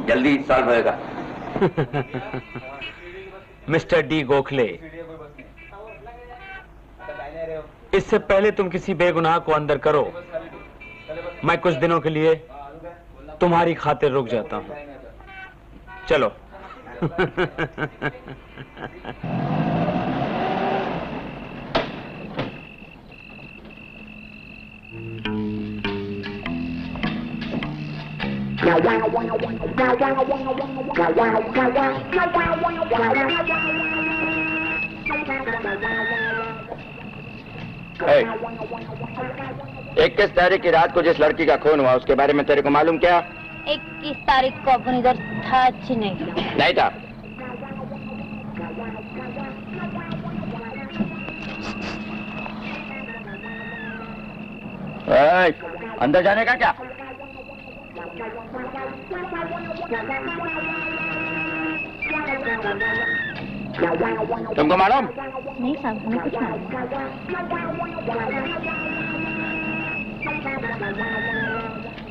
जल्दी सॉल्व होएगा।
मिस्टर डी गोखले, इससे पहले तुम किसी बेगुनाह को अंदर करो, मैं कुछ दिनों के लिए तुम्हारी खातिर रुक जाता हूं। चलो।
इक्कीस तारीख की रात को जिस लड़की का खून हुआ उसके बारे में तेरे को मालूम क्या?
21 तारीख को अपन इधर था नहीं
था। अंदर जाने का क्या? तुमको मालूम?
नहीं साहब, हमें कुछ मालूम।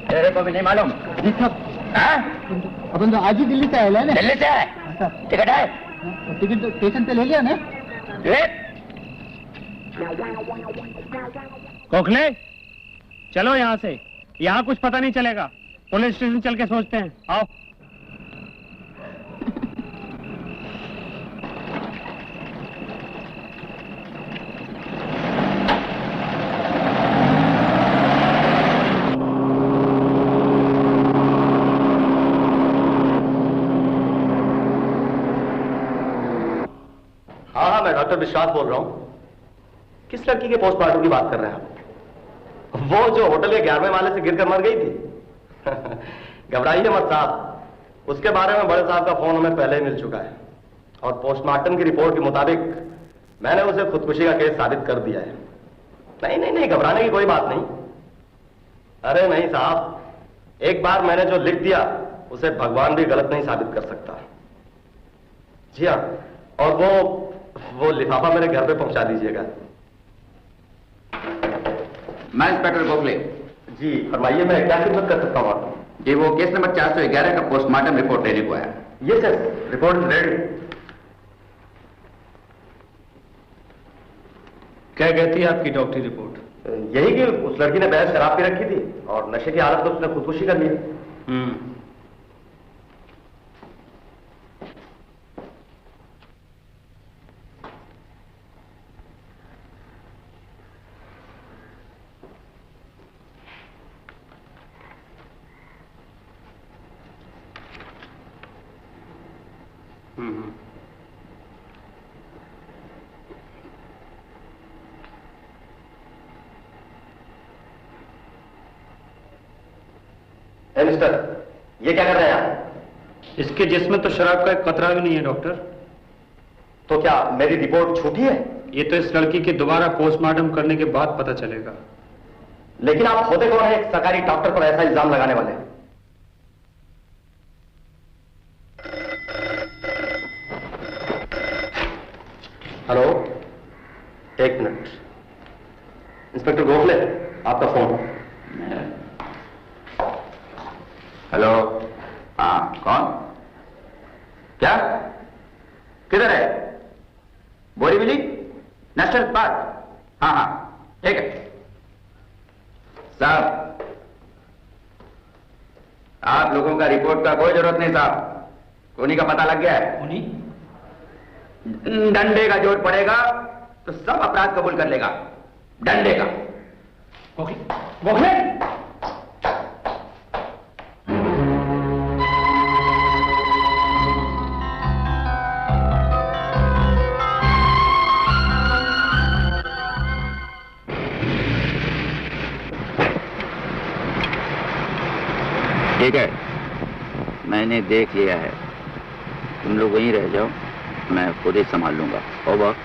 तेरे को भी नहीं मालूम?
जी साहब, अपन तो आज ही दिल्ली से आए ना।
दिल्ली से आए? टिकट है?
टिकट तो स्टेशन पे ले लिया ना।
गोखले, चलो यहाँ से, यहाँ कुछ पता नहीं चलेगा। पुलिस स्टेशन चल के सोचते हैं, आओ।
हाँ, मैं डॉक्टर विश्वास बोल रहा हूँ। किस लड़की के पोस्टमार्टम की बात कर रहे हैं आप? वो जो होटल के 11वें माले से गिरकर मर गई थी। घबराइए मत साहब, उसके बारे में बड़े साहब का फोन हमें पहले ही मिल चुका है और पोस्टमार्टम की रिपोर्ट के मुताबिक मैंने उसे खुदकुशी का केस साबित कर दिया है। नहीं, घबराने की कोई बात नहीं। अरे नहीं साहब, एक बार मैंने जो लिख दिया उसे भगवान भी गलत नहीं साबित कर सकता। जी हाँ, और वो लिफाफा मेरे घर पे पहुंचा दीजिएगा।
मैं इंस्पेक्टर गोखले।
जी फरमाइए, मैं क्या खिदमत कर सकता हूँ आपकी?
जी, वो केस नंबर 411 का पोस्टमार्टम रिपोर्ट लेने को आया।
ये सर, रिपोर्ट रेडी।
क्या कहती है आपकी डॉक्टरी रिपोर्ट?
यही कि उस लड़की ने बैग शराब पी रखी थी और नशे की हालत में उसने खुदकुशी कर ली। मिस्टर, ये क्या कर रहे हैं आप?
इसके जिस्म में तो शराब का एक कतरा भी नहीं है डॉक्टर।
तो क्या मेरी रिपोर्ट झूठी है?
ये तो इस लड़की के दोबारा पोस्टमार्टम करने के बाद पता चलेगा।
लेकिन आप होते कौन है एक सरकारी डॉक्टर पर ऐसा इल्जाम लगाने वाले? हेलो, एक मिनट। इंस्पेक्टर गोखले, आपका फोन।
हेलो, हाँ कौन? क्या? किधर है? Borivali national park? हाँ, ठीक है साहब। आप लोगों का रिपोर्ट का कोई जरूरत नहीं साहब, खूनी का पता लग गया है। खूनी? डंडे का जोर पड़ेगा तो सब अपराध कबूल कर लेगा, डंडे का।
गोखले,
ठीक है, मैंने देख लिया है। तुम लोग वहीं रह जाओ, मैं खुद ही संभाल लूंगा। ओवर।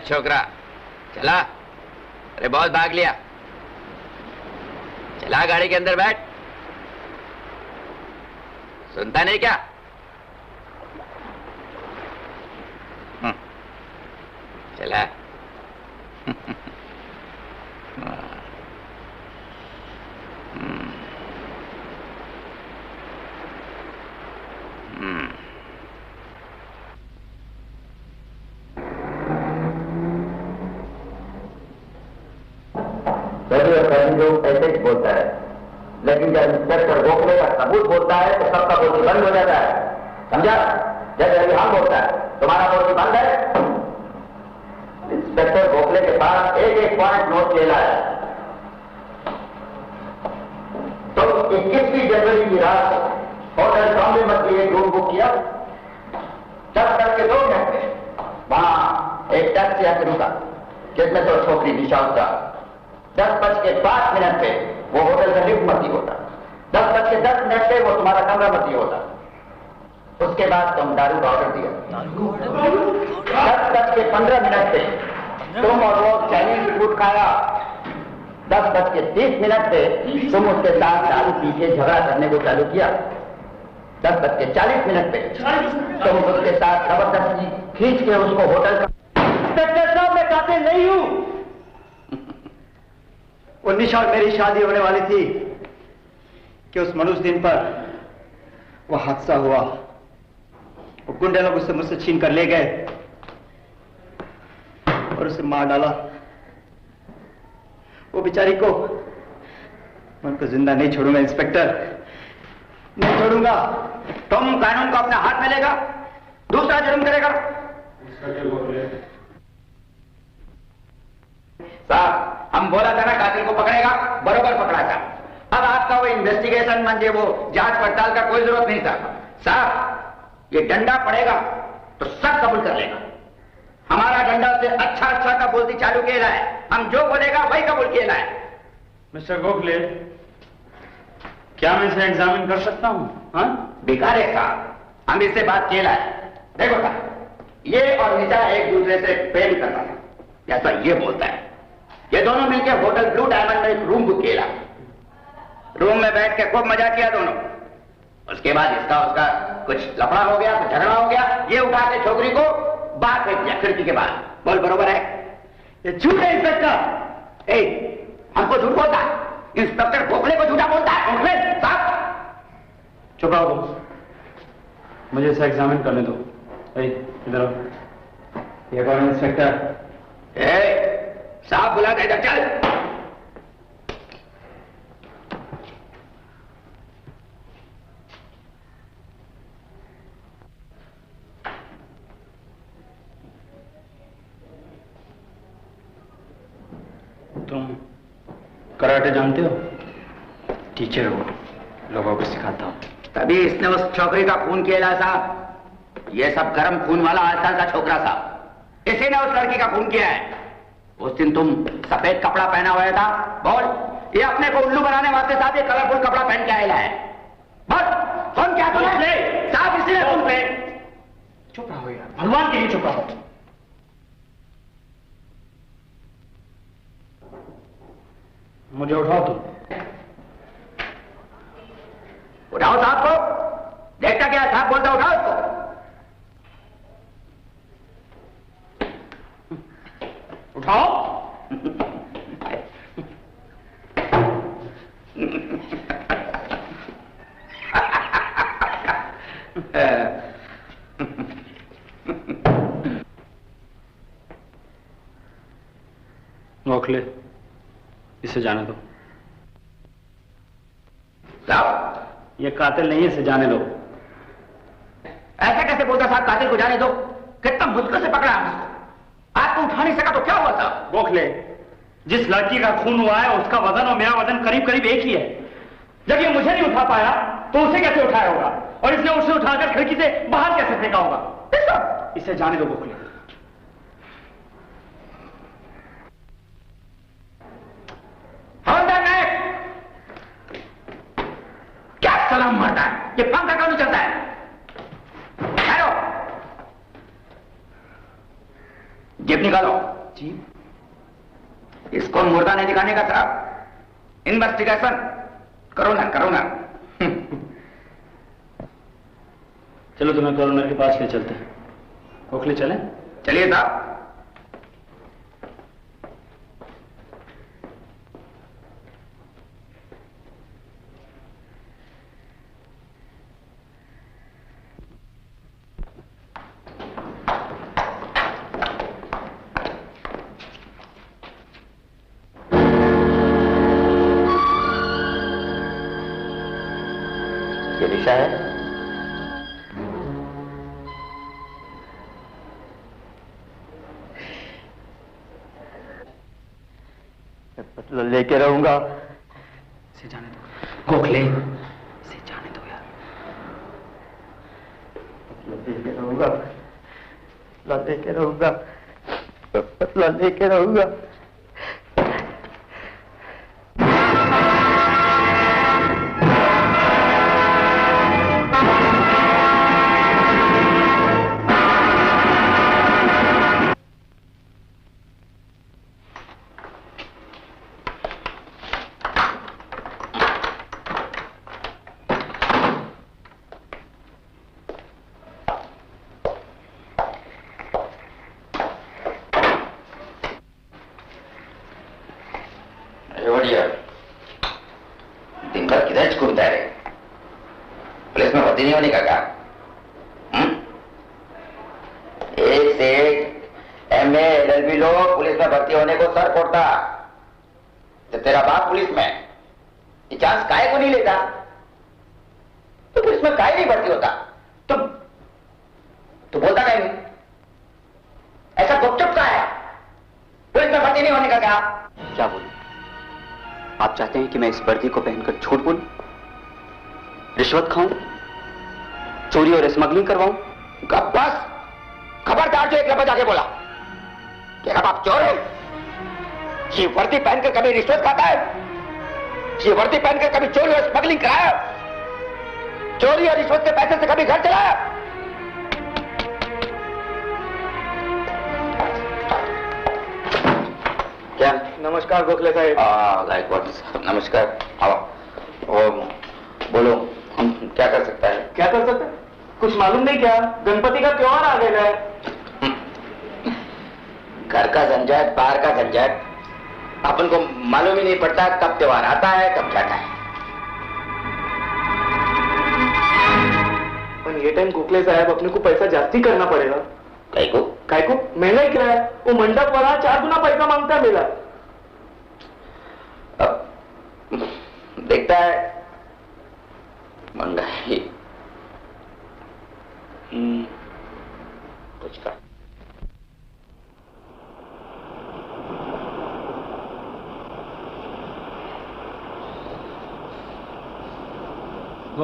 छोकरा चला। अरे बहुत भाग लिया, चला गाड़ी के अंदर बैठ। सुनता नहीं क्या? चला।
ऐसे ही बोलता है, लेकिन जब इंस्पेक्टर गोखले का सबूत बोलता है तो सबका बोलती बंद हो जाता है, समझा? जैसे अभी हम बोलता है तुम्हारा बोलती बंद है। इंस्पेक्टर गोखले के पास एक एक पॉइंट नोट ले लाया। तो 21वीं जनवरी की रात होटल बॉम्बे में एक रूम बुक किया। 10:02 वहां एक टैक्सी आके रुका, जिसमें तो छोकरी निशा उतरा। 10:05 पे वो होटल का लिफ्ट मती होता। 10:10 पे वो तुम्हारा कमरा मती होता। उसके बाद तुम दारू का ऑर्डर दिया। 10:15 पे तुम और वो चाइनीज फूड खाया। 10:30 पे तुम उसके साथ दारू पी के झगड़ा करने को चालू किया। 10:40 पे तुम उसके साथ जबरदस्ती खींच के उसको होटल का।
इंस्पेक्टर साहब, मैं कातिल नहीं हूं। वो निशा और मेरी शादी होने वाली थी कि उस मनुष्य दिन पर वो हादसा हुआ। वो गुंडे लोग उससे मुझसे छीन कर ले गए और उसे मार डाला। वो बेचारी को मैं उनको जिंदा नहीं छोड़ूंगा इंस्पेक्टर, नहीं छोड़ूंगा।
तुम कानून को अपने हाथ में लेगा, दूसरा जुर्म करेगा। साहब, हम बोला था ना कातिल को पकड़ेगा, बरोबर पकड़ा था। अब आपका वो इन्वेस्टिगेशन म्हणजे वो जांच पड़ताल का कोई जरूरत नहीं था। साहब, ये डंडा पड़ेगा तो सब कबूल कर लेगा। हमारा डंडा से अच्छा का बोलती चालू किया है। हम जो बोलेगा वही कबूल किया है।
मिस्टर गोखले, क्या मैं इसे एग्जामिन कर सकता हूं? हाँ,
बेकार है साहब, हम इससे बात किया है। देखो साहब, ये और निशा एक दूसरे से प्रेम करता था, जैसा ये बोलता है। ये दोनों मिलकर होटल ब्लू डायमंड में एक रूम बुक किया। रूम में बैठ के खूब मजा किया दोनों। उसके बाद इसका उसका कुछ लफड़ा हो गया, कुछ झगड़ा हो गया। ये उठा के छोकरी को बाहर फेंक दिया खिड़की के बाहर। बोल बरोबर है?
ये झूठ है इंस्पेक्टर।
हमको झूठ बोलता है? इंस्पेक्टर गोखले को झूठा बोलता है? गोखले साहब,
चुप रहो तुम, मुझे इसे एग्जामिन करने दो। इधर आओ।
ये कौन है इंस्पेक्टर?
साहब बुला दे, चल।
तुम कराटे जानते हो? टीचर हूँ, लोगों को सिखाता हूँ।
तभी इसने उस छोकरी का खून किया साहब। ये सब गर्म खून वाला आजकल का छोकरा साहब, इसी ने उस लड़की का खून किया है। उस दिन तुम सफेद कपड़ा पहना हुआ था, बोल ये अपने को उल्लू बनाने वास्ते साहब ये कलरफुल कपड़ा पहन के आया है। बोल कौन क्या साहब, इसी ने खून पे।
चुप रहो यार, भगवान के लिए चुप रहो। मुझे उठाओ तुम।
उठाओ साहब को, देखता क्या साहब बोलता, उठाओ उसको।
उठाओ। गोखले, इसे जाने दो। ये कातिल नहीं है, इसे जाने दो।
ऐसा कैसे बोलता साहब, कातिल को जाने दो? कितना मुश्किल से पकड़ा हमको। आपको उठा नहीं सका तो क्या हुआ साहब?
गोखले, जिस लड़की का खून हुआ है उसका वजन और मेरा वजन करीब करीब एक ही है। जब ये मुझे नहीं उठा पाया तो उसे कैसे उठाया होगा, और इसने उसे उठाकर खिड़की से बाहर कैसे फेंका होगा? इसे जाने दो गोखले।
क्या सलाम मारता है, ये पंखा क्यों नहीं चलता है? हेलो, जिप निकालो। जी। इसको मुर्दा नहीं दिखाने का साहब, इन्वेस्टिगेशन करो ना, करो ना।
चलो तुम्हें करोनर के पास ले चलते हैं। गोखले चलें?
चलिए साहब। ये दिशा है। लेके रहूंगा।
इसे जाने दो गोखले, इसे जाने दो यार।
लेके रहूंगा, लेके रहूंगा, लेके रहूंगा। दिन भर किधर घूमता है? पुलिस में भर्ती नहीं होने का क्या? एक से एक MA LLB लोग पुलिस में भर्ती होने को सर फोड़ता, तो तेरा बाप पुलिस में ये चांस काहे को नहीं लेता? तो पुलिस में काहे नहीं भर्ती होता? तो बोलता काहे नहीं? ऐसा गुपचुप का है, पुलिस में भर्ती नहीं होने का क्या?
क्या बोलूं? आप चाहते हैं कि मैं इस वर्दी को पहनकर झूठ बोलूं, रिश्वत खाऊं, चोरी और स्मगलिंग करवाऊं?
बस खबरदार जो एक लफ्ज आके बोला, तेरा बाप चोर है? ये वर्दी पहनकर कभी रिश्वत खाता है? ये वर्दी पहनकर कभी चोरी और स्मगलिंग कराया? चोरी और रिश्वत के पैसे से कभी घर चलाया? क्या?
नमस्कार गोखले साहब।
नमस्कार। आओ, बोलो, हम क्या कर सकता है?
क्या कर सकते हैं? कुछ मालूम नहीं क्या? गणपति का त्योहार आ गया है।
घर का झंझट, बाहर का झंझट, अपन को मालूम ही नहीं पड़ता कब त्योहार आता है कब जाता है।
पर ये टाइम गोखले साहब अपने को पैसा जास्ती करना पड़ेगा।
काय को?
महंगाई किराया, वो मंडप वाला 4 गुना पैसा मांगता है मेरा।
देखता है महंगाई कुछ का।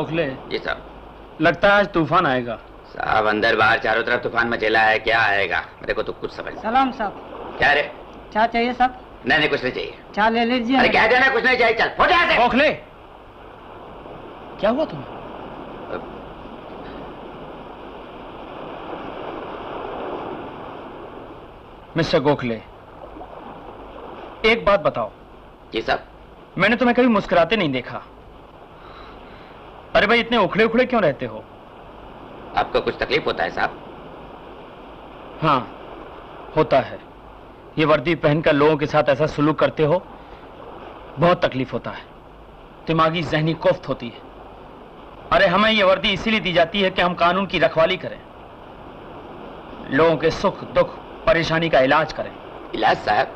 गोखले।
जी साहब।
लगता है आज तूफान आएगा।
साहब अंदर बाहर चारों तरफ तूफान मचेला है, क्या आएगा मेरे को तो कुछ समझ नहीं।
सलाम साहब।
क्या रे?
चाय चाहिए साहब?
नहीं कुछ नहीं चाहिए।
चाय ले लीजिए।
अरे क्या देना, कुछ नहीं चाहिए, चल फुट यहाँ से।
गोखले क्या हुआ तुम्हें? मिस्टर गोखले एक बात बताओ।
जी साहब।
मैंने तुम्हें कभी मुस्कुराते नहीं देखा। अरे भाई इतने उखड़े उखड़े क्यों रहते हो?
आपको कुछ तकलीफ होता है साहब?
हाँ होता है। ये वर्दी पहनकर लोगों के साथ ऐसा सलूक करते हो, बहुत तकलीफ होता है। दिमागी जहनी कोफ्त होती है। अरे हमें ये वर्दी इसीलिए दी जाती है कि हम कानून की रखवाली करें, लोगों के सुख दुख परेशानी का इलाज करें।
इलाज साहब?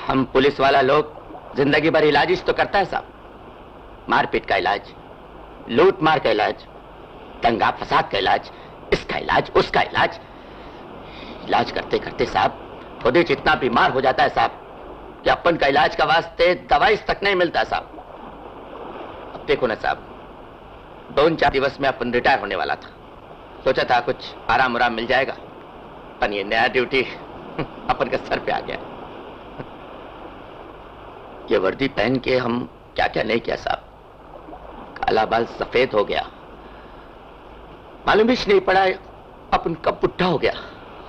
हम पुलिस वाला लोग जिंदगी भर इलाज ही तो करता है साहब। मारपीट का इलाज, लूट मार का इलाज, दंगा फसाद का इलाज, इसका इलाज उसका इलाज। इलाज करते करते साहब खुद ही इतना बीमार हो जाता है साहब कि अपन का इलाज का वास्ते दवाई तक नहीं मिलता साहब। अब देखो ना साहब, 2-4 दिवस में अपन रिटायर होने वाला था। सोचा था कुछ आराम उराम मिल जाएगा, पर ये नया ड्यूटी अपन के सर पे आ गया। ये वर्दी पहन के हम क्या क्या नहीं किया साहब। काला बाल सफेद हो गया, मालूम ही नहीं पड़ा अपन कब बुढ़ा हो गया।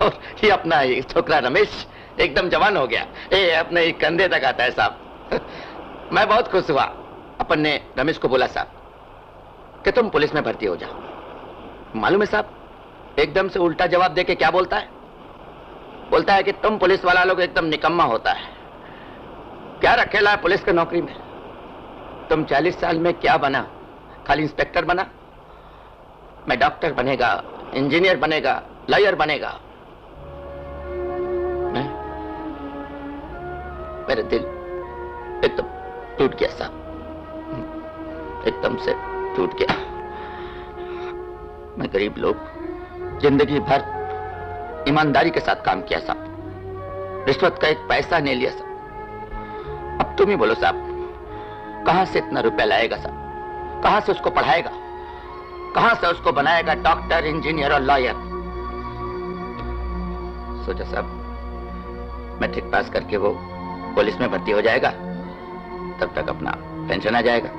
और ये अपना ये छोकरा रमेश एकदम जवान हो गया, ये अपने कंधे तक आता है साहब। मैं बहुत खुश हुआ। अपन ने रमेश को बोला साहब कि तुम पुलिस में भर्ती हो जाओ। मालूम है साहब एकदम से उल्टा जवाब देके क्या बोलता है? बोलता है कि तुम पुलिस वाला लोग एकदम निकम्मा होता है, क्या रखेला है पुलिस की नौकरी में। तुम 40 साल में क्या बना? खाली इंस्पेक्टर बना? मैं डॉक्टर बनेगा, इंजीनियर बनेगा, लॉयर बनेगा। मेरा दिल एकदम टूट गया साहब, एकदम से टूट गया। मैं गरीब लोग जिंदगी भर ईमानदारी के साथ काम किया साहब, रिश्वत का एक पैसा नहीं लिया साहब। अब तुम ही बोलो साहब, कहां से इतना रुपया लाएगा साहब? कहां से उसको पढ़ाएगा? कहां से उसको बनाएगा डॉक्टर, इंजीनियर और लॉयर? सोचा साहब मैट्रिक पास करके वो पुलिस में भर्ती हो जाएगा, तब तक अपना पेंशन आ जाएगा,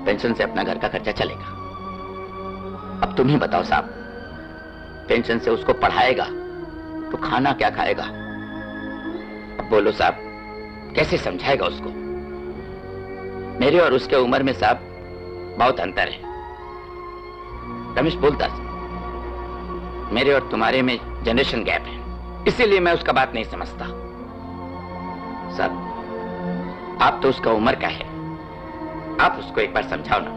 पेंशन से अपना घर का खर्चा चलेगा। अब तुम ही बताओ साहब, पेंशन से उसको पढ़ाएगा तो खाना क्या खाएगा? अब बोलो साहब कैसे समझाएगा उसको? मेरे और उसके उम्र में साहब बहुत अंतर है। रमेश बोलता मेरे और तुम्हारे में जनरेशन गैप है, इसीलिए मैं उसका बात नहीं समझता। साहब आप तो उसका उम्र का है, आप उसको एक बार समझाओ ना,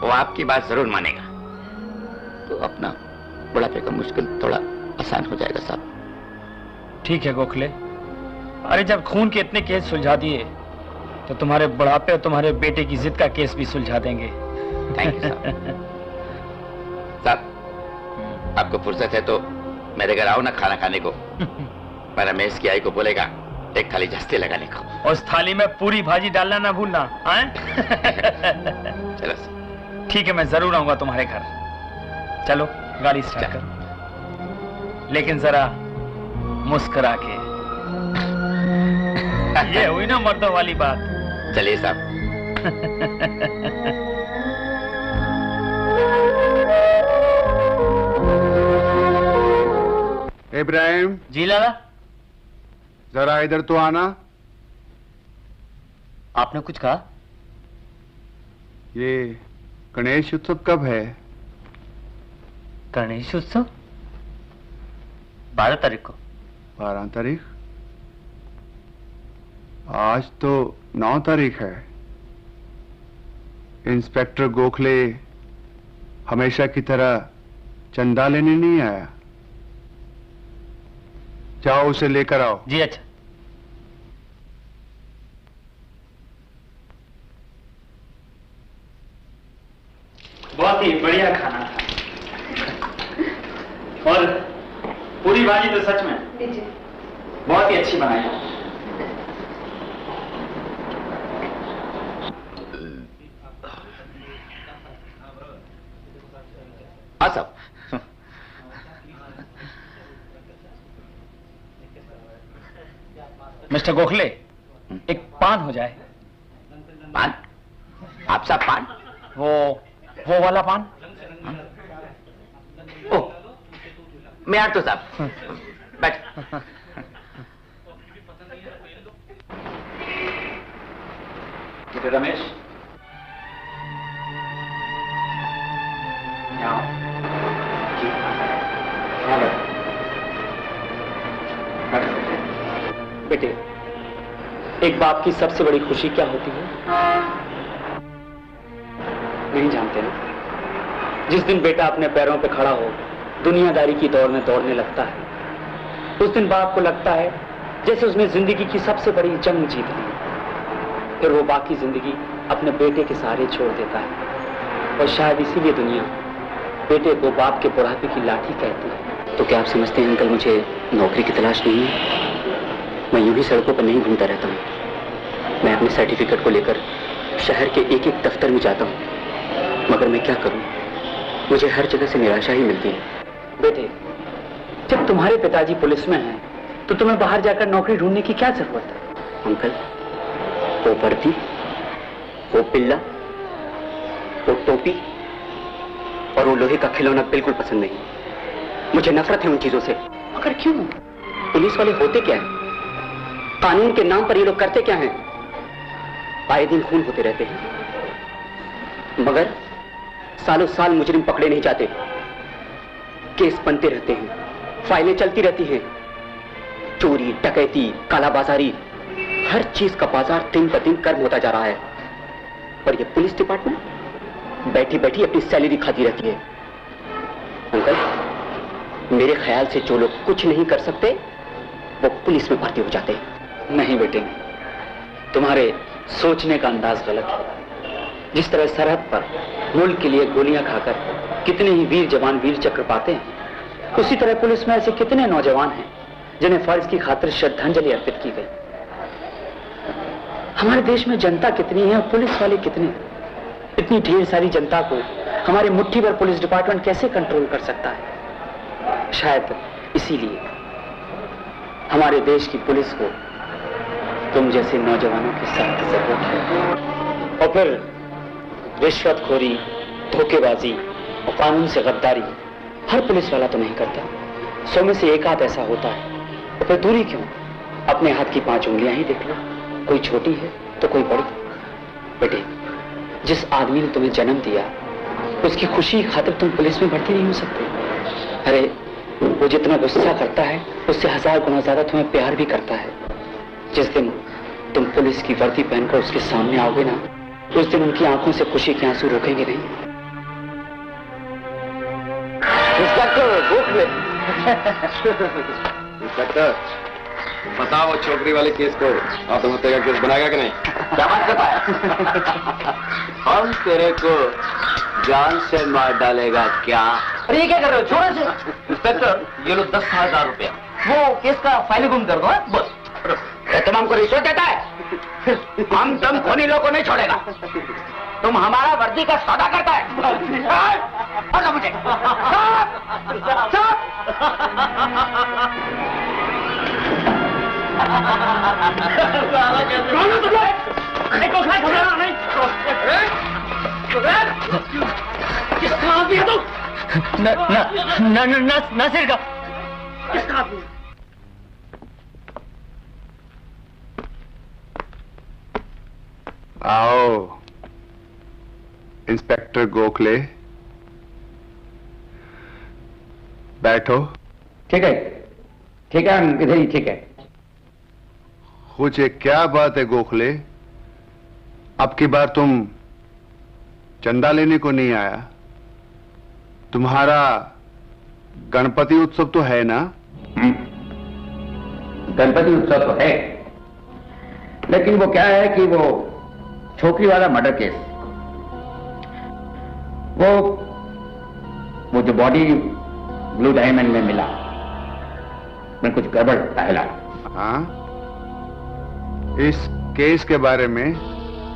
वो आपकी बात जरूर मानेगा, तो अपना बुढ़ापे का मुश्किल थोड़ा आसान हो जाएगा साहब।
ठीक है गोखले, अरे जब खून के इतने केस सुलझा दिए तो तुम्हारे बुढ़ापे और तुम्हारे बेटे की जिद का केस भी सुलझा देंगे।
थैंक यू साहब। साहब आपको फुर्सत है तो मेरे घर आओ ना खाना खाने को। मैं रमेश की आई को बोलेगा एक थाली जस्ती लगाने को।
उस थाली में पूरी भाजी डालना ना भूलना।
चलो
ठीक है, मैं जरूर आऊंगा तुम्हारे घर। चलो गाड़ी स्टार्ट करो, लेकिन जरा मुस्कुरा के। ये हुई ना मर्दों वाली बात।
चलिए साहब।
इब्राहिम।
जी लाला।
जरा इधर तो आना।
आपने कुछ कहा?
ये गणेश उत्सव कब है?
गणेश उत्सव 12 तारीख को।
12 तारीख? आज तो 9 तारीख है। इंस्पेक्टर गोखले हमेशा की तरह चंदा लेने नहीं आया। जाओ उसे लेकर आओ।
जी अच्छा। बहुत ही बढ़िया खाना था और पूरी भाजी तो सच में बहुत ही अच्छी बनाई।
साहब।
मिस्टर गोखले, एक पान हो जाए।
पान? आप साहब पान?
वो वाला पान।
ओह, मैं आर तो साहब बैठ।
रमेश, बेटे, एक बाप की सबसे बड़ी खुशी क्या होती है? नहीं जानते ना? जिस दिन बेटा अपने पैरों पे खड़ा हो, दुनियादारी की दौड़ में दौड़ने लगता है, उस दिन बाप को लगता है जैसे उसने जिंदगी की सबसे बड़ी जंग जीत ली। फिर वो बाकी जिंदगी अपने बेटे के सहारे छोड़ देता है, और शायद इसीलिए दुनिया बेटे को बाप के बुढ़ापे की लाठी कहती है।
तो क्या आप समझते हैं अंकल, मुझे नौकरी की तलाश नहीं है? मैं यूं ही सड़कों पर नहीं घूमता रहता हूँ। मैं अपने सर्टिफिकेट को लेकर शहर के एक एक दफ्तर में जाता हूँ, मगर मैं क्या करूँ, मुझे हर जगह से निराशा ही मिलती है।
बेटे, जब तुम्हारे पिताजी पुलिस में हैं, तो तुम्हें बाहर जाकर नौकरी ढूंढने की क्या जरूरत है?
अंकल, वो वर्दी, वो पिल्ला, वो टोपी और वो लोहे का खिलौना बिल्कुल पसंद नहीं। मुझे नफरत है उन चीजों से।
मगर क्यों?
पुलिस वाले होते क्या हैं? कानून के नाम पर ये लोग करते क्या हैं? आए दिन खून होते रहते हैं, मगर सालों साल मुजरिम पकड़े नहीं जाते। केस बनते रहते हैं, फाइलें चलती रहती हैं। चोरी, डकैती, कालाबाजारी, हर चीज का बाजार दिन ब दिन गर्म होता जा रहा है। और ये पुलिस डिपार्टमेंट बैठी बैठी अपनी सैलरी खाती रहती है। अंकल, मेरे ख्याल से जो लोग कुछ नहीं कर सकते वो पुलिस में भर्ती हो जाते हैं।
नहीं बेटे, नहीं। तुम्हारे सोचने का अंदाज गलत है। जिस तरह सरहद पर मुल्क के लिए गोलियां खाकर कितने ही वीर जवान वीर चक्र पाते हैं, उसी तरह पुलिस में ऐसे कितने नौजवान हैं जिन्हें फर्ज की खातिर श्रद्धांजलि अर्पित की गई। हमारे देश में जनता कितनी है और पुलिस वाले कितने? इतनी ढेर सारी जनता को हमारे मुट्ठी भर पुलिस डिपार्टमेंट कैसे कंट्रोल कर सकता है? शायद इसीलिए हमारे देश की पुलिस को तुम जैसे नौजवानों की सख्त जरूरत है। और फिर रिश्वतखोरी, धोखेबाजी और कानून से गद्दारी हर पुलिस वाला तो नहीं करता। 100 में से एक आध ऐसा होता है। तो फिर दूरी क्यों? अपने हाथ की 5 उंगलियां ही देख लो, कोई छोटी है तो कोई बड़ी। बेटे, जिस आदमी ने तुम्हें जन्म दिया, उसकी खुशी खातिर तुम पुलिस में भर्ती नहीं हो सकते। अरे, वो जितना गुस्सा करता है उससे 1000 गुना ज्यादा तुम्हें प्यार भी करता है। जिस दिन तुम पुलिस की वर्दी पहनकर उसके सामने आओगे ना, उस दिन उनकी आंखों से खुशी के आंसू रुकेंगे नहीं।
इंस्पेक्टर गोखले। इंस्पेक्टर, बताओ वो छोकरी वाले केस को आत्महत्या का केस बनाएगा कि नहीं?
क्या बात करता है? हम तेरे को जान से मार डालेगा क्या?
अरे ये क्या कर रहे हो? छोड़ो से।
इंस्पेक्टर, ये लो 10,000 रुपया।
वो केस का फाइल गुम कर दो।
बस, तुम हमको रिश्वत देता है? हम तुम खोनी लोगों को नहीं छोड़ेगा। तुम हमारा वर्दी का सौदा करता है। हटो मुझे।
किसका आदमी है तू? नासिर का। किसका आदमी?
आओ इंस्पेक्टर गोखले, बैठो।
ठीक है, ठीक है, हम इधर ही ठीक है।
मुझे क्या बात है गोखले, अब की बार तुम चंदा लेने को नहीं आया? तुम्हारा गणपति उत्सव तो है ना?
गणपति उत्सव तो है, लेकिन वो क्या है कि वो छोकरी वाला मर्डर केस, वो जो बॉडी ब्लू डायमंड में मिला, मैं कुछ गड़बड़ पहला।
हाँ, इस केस के बारे में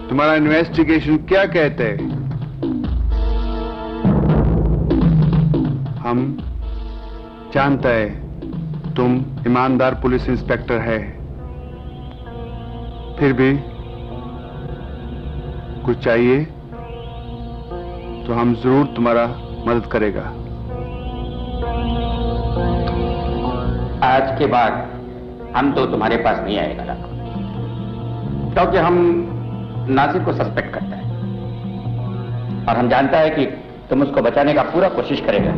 तुम्हारा इन्वेस्टिगेशन क्या कहते हैं? हम जानते हैं तुम ईमानदार पुलिस इंस्पेक्टर है, फिर भी कुछ चाहिए तो हम जरूर तुम्हारा मदद करेगा।
आज के बाद हम तो तुम्हारे पास नहीं आएगा ना, क्योंकि हम नासिर को सस्पेक्ट करते हैं और हम जानता है कि तुम उसको बचाने का पूरा कोशिश करेगा,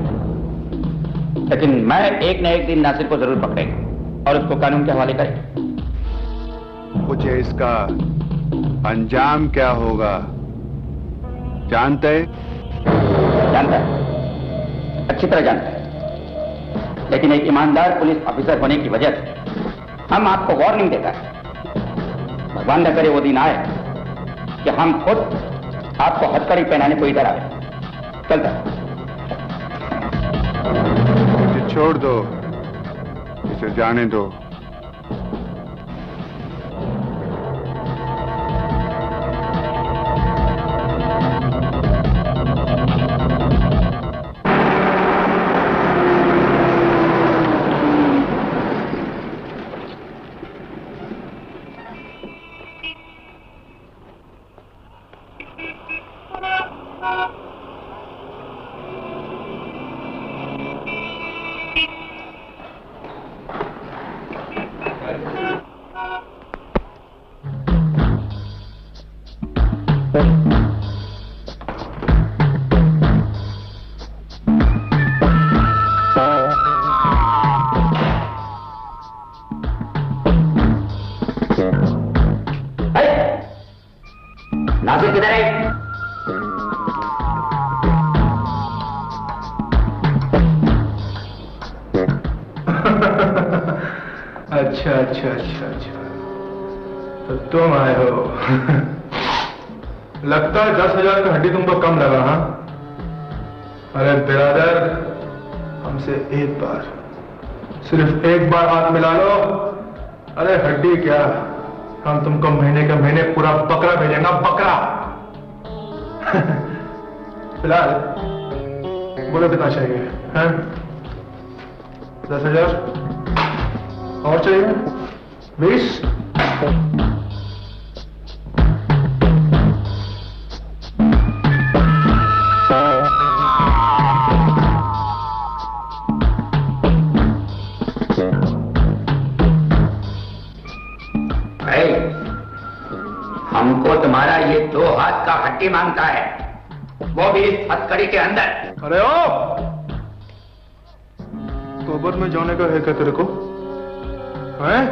लेकिन मैं एक न एक दिन नासिर को जरूर पकड़ेगा और उसको कानून के हवाले करेगा।
मुझे इसका अंजाम क्या होगा जानते है?
जानता है, अच्छी तरह जानता है, लेकिन एक ईमानदार पुलिस ऑफिसर होने की वजह से हम आपको वार्निंग देता है। भगवान न करे वो दिन आए कि हम खुद आपको हथकड़ी पहनाने को इधर आए। चलता
इसे छोड़ दो, इसे जाने दो।
नासिर किधर है?
अच्छा अच्छा अच्छा अच्छा, तो तुम आए हो। लगता है 10,000 का हड्डी तुमको कम लगा। हाँ, अरे बिरादर, हमसे एक बार, सिर्फ एक बार हाथ मिला लो। अरे हड्डी क्या, हम तुमको महीने के महीने पूरा बकरा भेजेंगे, बकरा। फिलहाल बोलो कितना चाहिए? हैं? 10,000 और चाहिए? 20?
हमको तुम्हारा ये 2 हाथ का हड्डी मांगता है, वो भी इस हथकड़ी के अंदर।
अरे ओ, तोबत में जाने का है क्या तेरे को? हैं?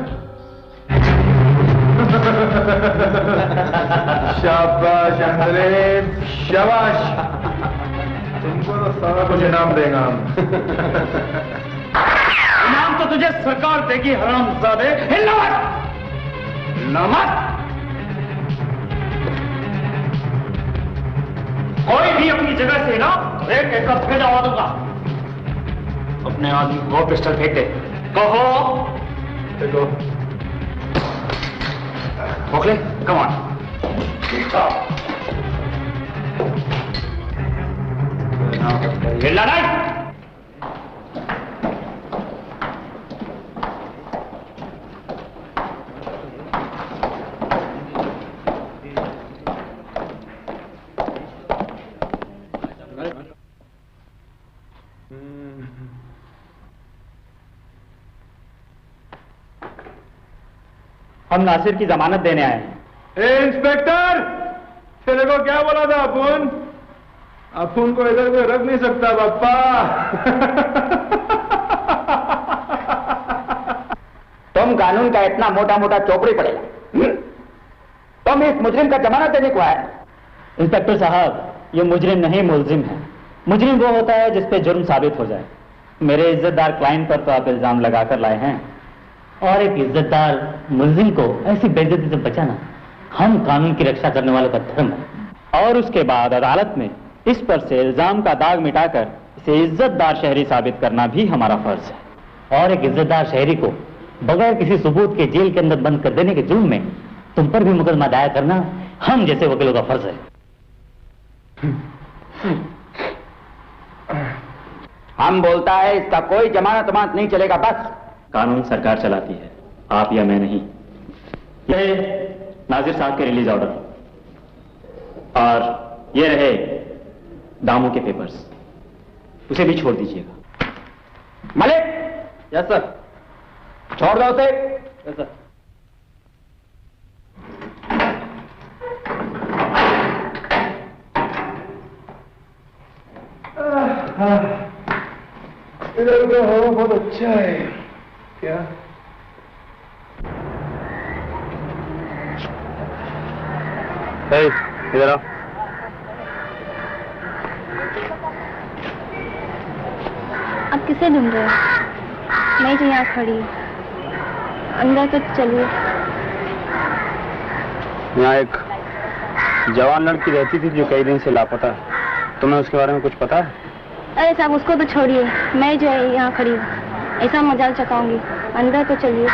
शाबाश अंग्रेज, शाबाश। तुमको तो सारा कुछ इनाम देगा हम।
इनाम तो तुझे सरकार देगी, हरामजादे। हिलना मत, हिलना मत। कोई भी अपनी जगह से ना एक एक फेंक दवा दूंगा। अपने आदमी को पिस्टल फेंक दे। कहो
देखो
गोखले, कम ऑन। ये लड़ाई
हम नासिर की जमानत देने आए हैं।
ए इंस्पेक्टर, तेरे को क्या बोला था? अपुन को इधर कोई रख नहीं सकता बापा।
तुम कानून का इतना मोटा मोटा चौपड़ी पड़ेगा, तुम इस मुजरिम का जमानत देने को आए?
इंस्पेक्टर साहब, ये मुजरिम नहीं मुलजिम है। मुजरिम वो होता है जिस पे जुर्म साबित हो जाए। मेरे इज्जतदार क्लाइंट पर तो आप इल्जाम लगाकर लाए हैं, और एक इज्जतदार मुलजिम को ऐसी बेइज्जती से बचाना हम कानून की रक्षा करने वालों का धर्म है। और उसके बाद अदालत में इस पर से इल्जाम का दाग मिटाकर इसे इज्जतदार शहरी साबित करना भी हमारा फर्ज है। और एक इज्जतदार शहरी को बगैर किसी सबूत के जेल के अंदर बंद कर देने के जुर्म में तुम पर भी मुकदमा दायर करना हम जैसे वकीलों का फर्ज है।
हम बोलता है इसका कोई जमानत अमानत नहीं चलेगा। बस
कानून सरकार चलाती है, आप या मैं नहीं। यह नाजिर साहब के रिलीज ऑर्डर और ये रहे दामू के पेपर्स, उसे भी छोड़ दीजिएगा।
मलिक। Yes sir. छोड़ दो उसे।
Yes sir.
इधर का हवा बहुत अच्छा है। क्या
इधर आओ।
आप किसे ढूंढ रहे हो? मैं जो यहाँ खड़ी हूँ, अंदर तो चलिए।
यहाँ एक जवान लड़की रहती थी जो कई दिन से लापता है, तुम्हें उसके बारे में कुछ पता है?
अरे साहब उसको तो छोड़िए, मैं जो है यहाँ खड़ी हूँ, ऐसा मजाल चकाऊंगी। अंदर तो चलिए।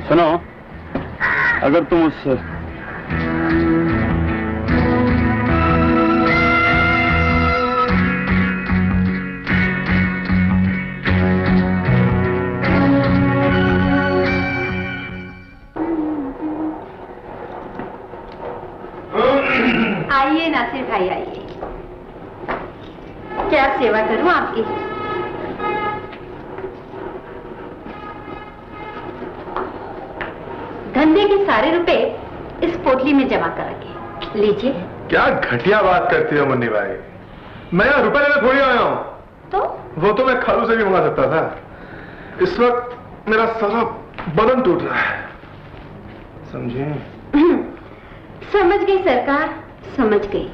सुनो, अगर तुम उस
आइए नासिर भाई, आइए। क्या सेवा करूं आपकी? धंधे के सारे रुपए इस पोटली में जमा कर रखे, लीजिए।
क्या घटिया बात करती हो मुन्नी भाई, मैं यहाँ रुपए लेने थोड़ी आया हूँ।
तो
वो तो मैं खालू से भी मंगा सकता था। इस वक्त मेरा सारा बदन टूट रहा है, समझे?
समझ गई सरकार, समझ गई,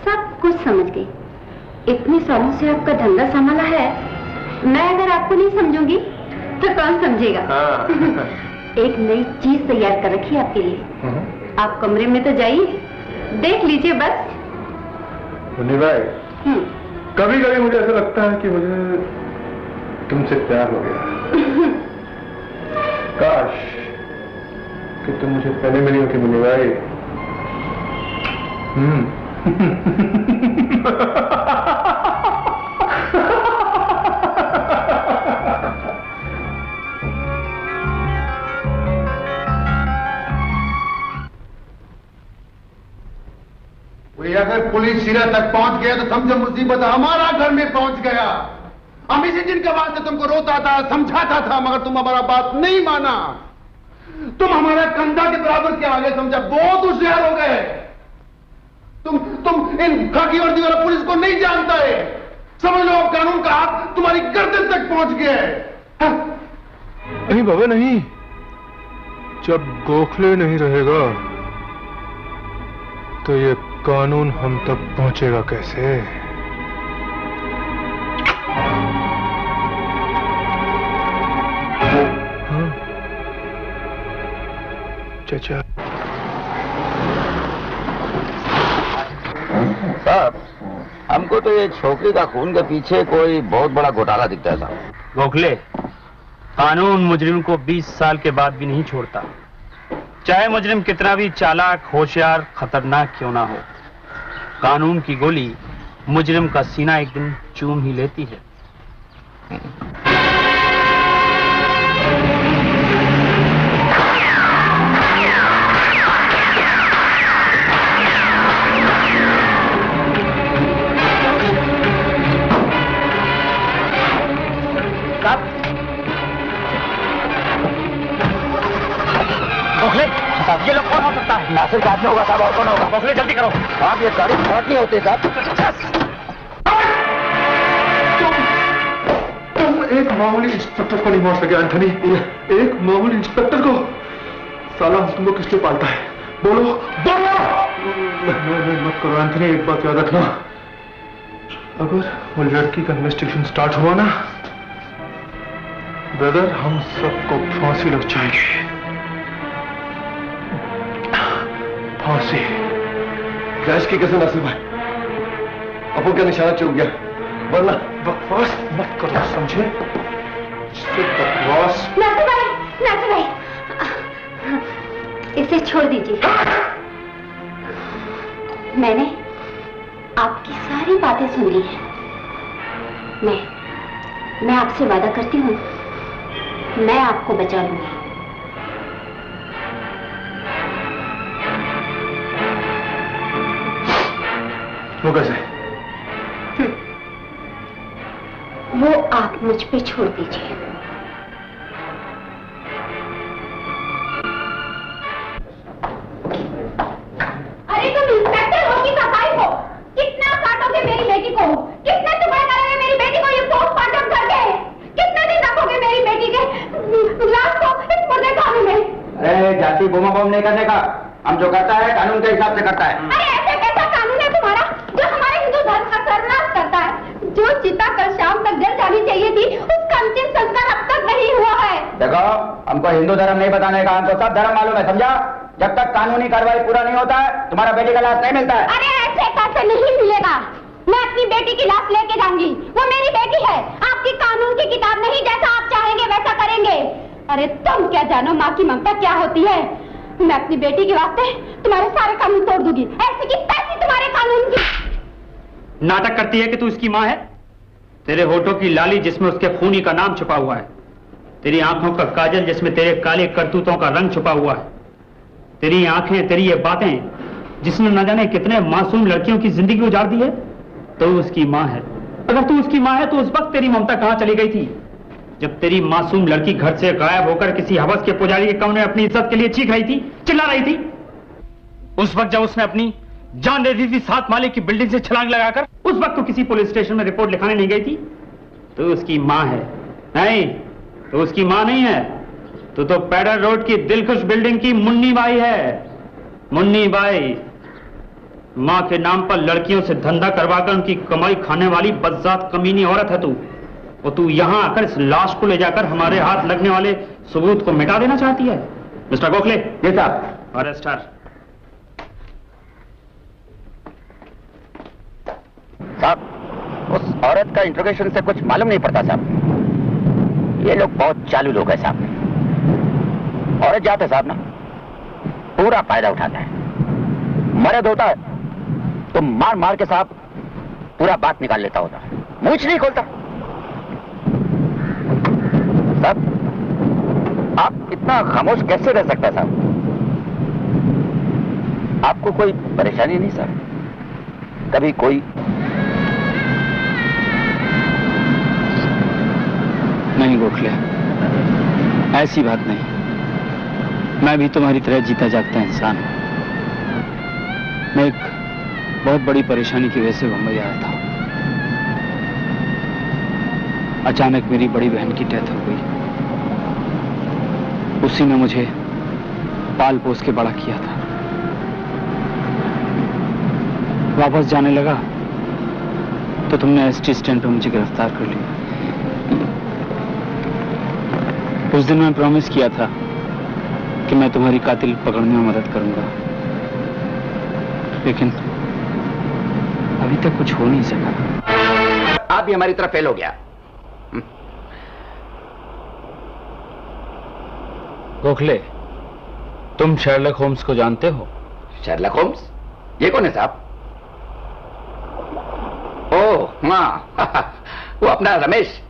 सब कुछ समझ गई। इतने सालों से आपका धंधा संभाला है, मैं अगर आपको नहीं समझूंगी तो कौन समझेगा?
हाँ।
एक नई चीज तैयार कर रखी है आपके लिए। आप कमरे में तो जाइए, देख लीजिए बस।
मुन्नी भाई, कभी कभी मुझे ऐसा लगता है कि मुझे तुमसे प्यार हो गया। काश कि तुम मुझे पहले मिली हो कि मुन्नी भाई।
अगर पुलिस सिरा तक पहुंच गया तो समझो मुसीबत हमारा घर में पहुंच गया। हम इसी दिन के बाद से तुमको रोता था, समझाता था, मगर तुम हमारा बात नहीं माना। तुम हमारा कंधा के बराबर के आगे समझा, बहुत होशियार हो गए। तुम इन खाकी वर्दी वाला पुलिस को नहीं जानता है। समझ लो कानून का हाथ तुम्हारी गर्दन तक पहुंच गया है।
नहीं बाबा नहीं, जब गोखले नहीं रहेगा तो ये कानून हम तक पहुंचेगा कैसे? हाँ? चाचा
साहब, हमको तो ये छोकरी का खून के पीछे कोई बहुत बड़ा घोटाला दिखता था।
गोखले, कानून मुजरिम को 20 साल के बाद भी नहीं छोड़ता, चाहे मुजरिम कितना भी चालाक, होशियार, खतरनाक क्यों ना हो। कानून की गोली मुजरिम का सीना एक दिन चूम ही लेती है।
गोखले, ये लोग कौन हो सकता है? नासिर का आदमी होगा साहब, और कौन होगा? गोखले जल्दी करो। आप ये गाड़ी स्टार्ट नहीं होते साहब।
तुम एक मामूली इंस्पेक्टर को नहीं मार सके एंथनी, एक मामूली इंस्पेक्टर को। साला तुमको किस लिए पालता है? बोलो बोलो। मत करो एंथनी, एक बात याद रखना, अगर वो लड़की का इन्वेस्टिगेशन स्टार्ट हुआ ना ब्रदर, हम सबको फांसी लग जाएगी। फांसी।
गैस की कसम नासिर भाई, अपन का निशाना चूक गया, वरना
बकवास मत करो, समझे? जिससे बकवास।
नासिर भाई, नासिर भाई, उसे छोड़ दीजिए। मैंने आपकी सारी बातें सुन ली हैं। मैं आपसे वादा करती हूँ, मैं आपको बचा लूंगी।
वो कैसे?
वो आप मुझ पे छोड़ दीजिए। अरे तुम इंस्पेक्टर हो कि सफाई हो? कितना काटोगे मेरी बेटी को? कितने टुकड़े करोगे मेरी बेटी को ये पोस्टमार्टम करके? कितने दिन रखोगे मेरी बेटी के लाश को इस मुर्दे खाने में?
अरे जाति बोमा बम नहीं करने का, हम जो करता है कानून के हिसाब से करता है।
अरे ऐसे कैसा कानून है तुम्हारा जो हमारे हिंदू धर्म का सर्वनाश करता है? जो चिता कल शाम तक जल जानी चाहिए थी, उसका अंतिम संस्कार अब तक नहीं हुआ है।
देखो, हमको हिंदू धर्म नहीं बताने का, हमको सब धर्म मालूम है, समझा? जब तक कानूनी कार्रवाई पूरा नहीं होता है, तुम्हारा बेटी का लाश नहीं मिलता है।
अरे ऐसे कैसे नहीं मिलेगा? मैं अपनी बेटी की लाश लेके जाऊंगी, वो मेरी बेटी है। आपकी कानून की किताब नहीं, जैसा आप चाहेंगे वैसा करेंगे। अरे तुम क्या जानो माँ की ममता क्या होती है? मैं अपनी बेटी के वास्ते तुम्हारे सारे कानून तोड़ दूंगी, ऐसे की तैसी तुम्हारे कानून की।
नाटक करती है कि तू इसकी माँ है? तेरे होठों की लाली जिसमें उसके खूनी का नाम छुपा हुआ है, तेरी आंखों का काजल जिसमें तेरे काले करतूतों का रंग छुपा हुआ है, तेरी आंखें, तेरी ये बातें जिसने न जाने कितने मासूम लड़कियों की जिंदगी उजाड़ दी है, तो उसकी माँ है। अगर तू उसकी माँ है तो उस वक्त तेरी ममता कहां चली गई थी, जब तेरी मासूम लड़की घर से गायब होकर किसी हवस के पुजारी के कमरे में अपनी इज्जत के लिए चीख रही थी, चिल्ला रही थी? उस वक्त जब उसने अपनी जान दे दी थी 7 माले की बिल्डिंग से छलांग लगाकर, उस वक्त तो किसी पुलिस स्टेशन में रिपोर्ट लिखाने नहीं गई थी? तो उसकी माँ है। नहीं, तो उसकी माँ नहीं है, तो पैडर रोड की दिलखुश बिल्डिंग की मुन्नी बाई है। मुन्नी बाई, माँ के नाम पर लड़कियों से धंधा करवाकर उनकी कमाई खाने वाली बदजात कमीनी औरत है तू। और तू यहां आकर इस लाश को ले जाकर हमारे हाथ लगने वाले सबूत को मिटा देना चाहती है। मिस्टर गोखले।
जी साहब।
अरेस्ट हर।
साहब, उस औरत का इंट्रोगेशन से कुछ मालूम नहीं पड़ता साहब। ये लोग बहुत चालू लोग हैं साहब। औरत जाते साहब ना पूरा फायदा उठाता है। मर्द होता है तो मार मार के साहब पूरा बात निकाल लेता होता, मूंछ नहीं खोलता। साहब, आप इतना खामोश कैसे रह सकता है साहब? आपको कोई परेशानी नहीं सर? कभी कोई?
नहीं गोखले, ऐसी बात नहीं। मैं भी तुम्हारी तरह जीता जागता इंसान हूं। मैं एक बहुत बड़ी परेशानी की वजह से मुंबई आया था। अचानक मेरी बड़ी बहन की डेथ हो गई। उसी ने मुझे पाल पोस के बड़ा किया था। वापस जाने लगा तो तुमने एसटी स्टैंड पे मुझे गिरफ्तार कर लिया। उस दिन मैं प्रॉमिस किया था कि मैं तुम्हारी कातिल पकड़ने में मदद करूंगा, लेकिन अभी तक कुछ हो नहीं सका।
आप भी हमारी तरफ फेल हो गया।
गोखले, तुम शर्लक होम्स को जानते हो?
Sherlock Holmes? ये कौन है साहब? ओह हाँ, वो अपना रमेश,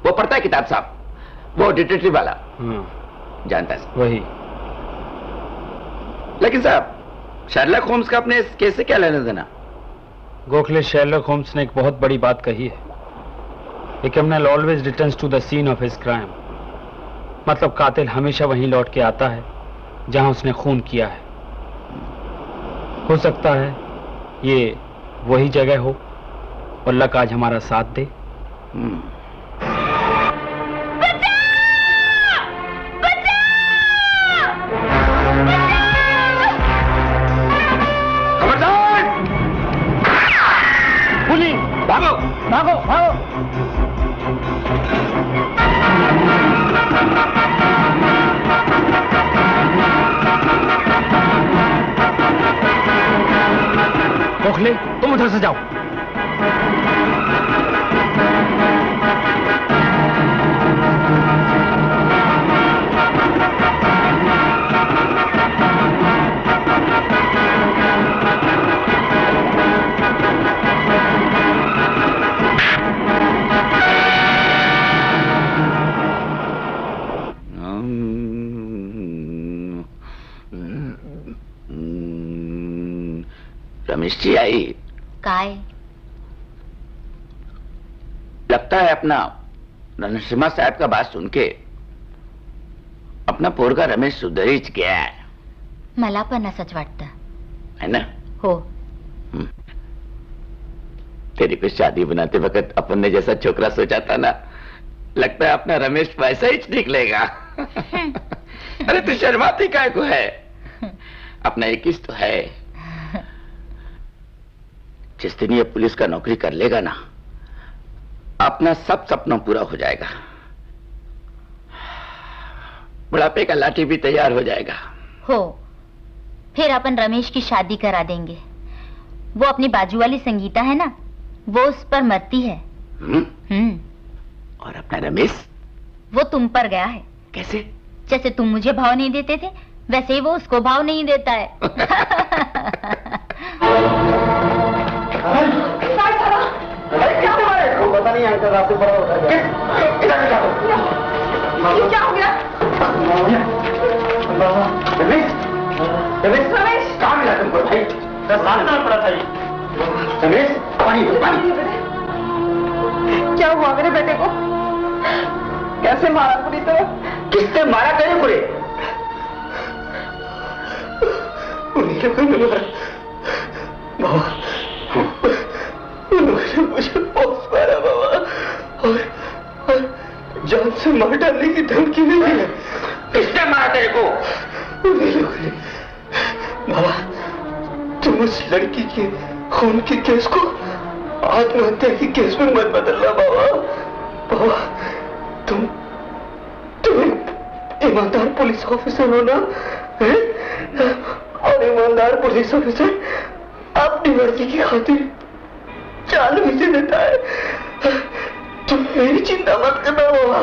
वो पढ़ता है किताब साहब, वो डिटेक्टिव वाला। जानता है साहब।
वही।
लेकिन साहब, शर्लक होम्स का अपने इस केस से क्या लेना देना?
गोखले, शर्लक होम्स ने एक बहुत बड़ी बात कही है। A criminal always returns to the scene of his crime. मतलब कातिल हमेशा वहीं लौट के आता है जहां उसने खून किया है। हो सकता है ये वही जगह हो और लक आज हमारा साथ दे।
भागो भागो भागो।
गोखले, तुम उधर से जाओ।
रमेश जी आई।
काय
लगता है अपना नरसिम्हा साहब का बात सुन के अपना पोरगा रमेश सुधरीच गया है।
मला पण असंच वाटतं
है ना?
हो।
तेरी पे शादी बनाते वक्त अपन ने जैसा छोकरा सोचा था ना, लगता है अपना रमेश वैसा ही निकलेगा। अरे तू शर्माती काय को है? अपना एक ही तो है। जिस दिन ये पुलिस का नौकरी कर लेगा ना, अपना सब सपना पूरा हो जाएगा। बुढ़ापे का लाठी भी तैयार हो जाएगा।
हो, फिर अपन रमेश की शादी करा देंगे। वो अपनी बाजू वाली संगीता है ना, वो उस पर मरती है।
और अपना रमेश?
वो तुम पर गया है।
कैसे?
जैसे तुम मुझे भाव नहीं देते थे, वैसे ही वो उसको भाव नहीं देता है।
क्या हुआ है? पता नहीं अंकल, रात से बड़ा होता है। क्या हो गया? रमेश, रमेश, रमेश, कहाँ मिला तुमको भाई? 10 साल में पड़ा था ये। रमेश, पानी दो, पानी। क्या हुआ मेरे बेटे को? कैसे मारा पूरी तरह? किसने मारा तेरे पूरे? उन्हीं लोगों ने मारा। बाबा, उन्होंने मुझे बहुत मारा बाबा, और जान से मार डालने की धमकी भी दी। किसने मारा तेरे को? उन्हीं लोगों ने। बाबा, तुम उस लड़की के खून के केस को आत्महत्या के केस में मत बदलना बाबा। बाबा, तुम ईमानदार पुलिस ऑफिसर हो ना, हैं? और ईमानदार पुलिस ऑफिसर अपनी मर्जी की खातिर जान भी दे देता है। तुम मेरी चिंता मत करना बाबा।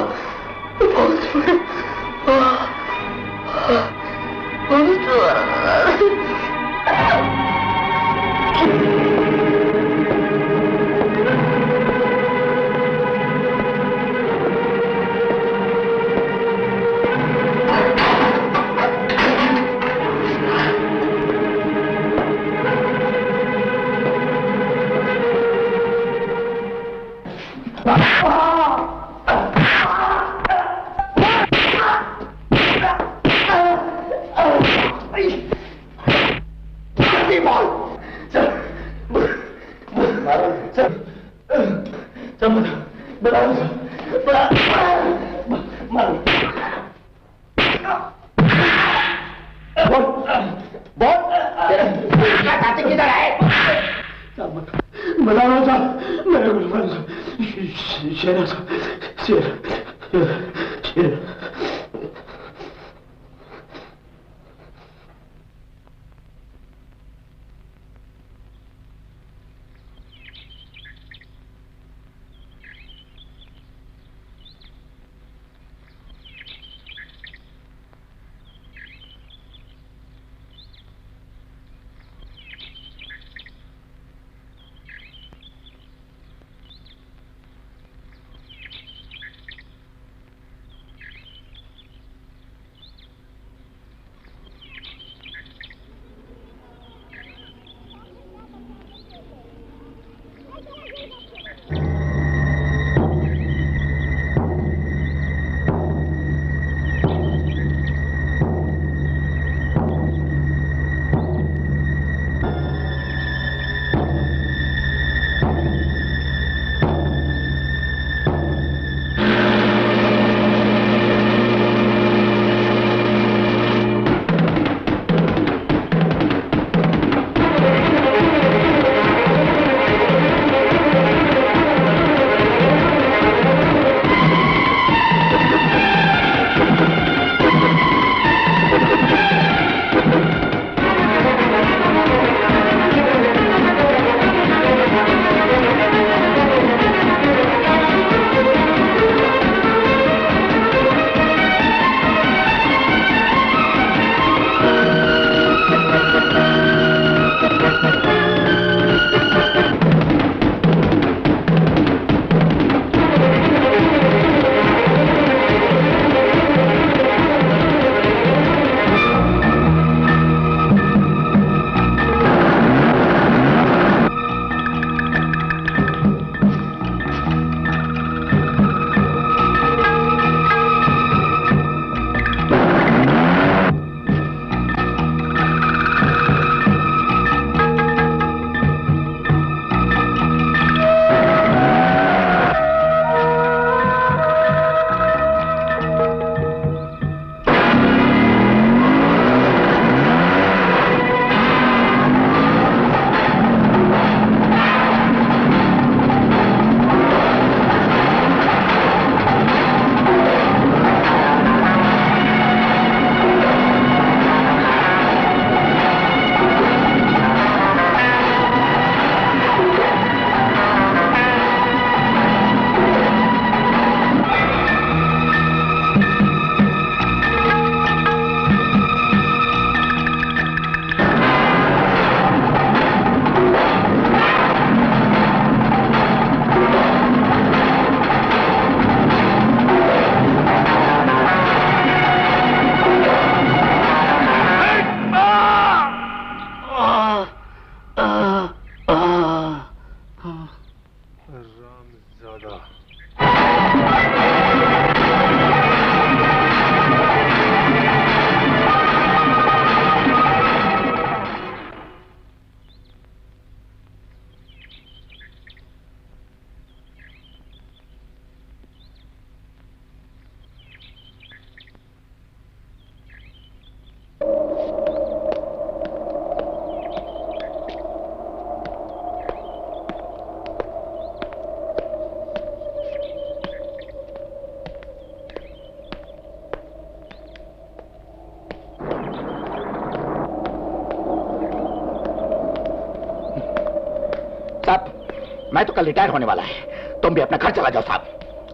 मैं तो कल रिटायर होने वाला है। तुम भी अपना घर चला जाओ साहब,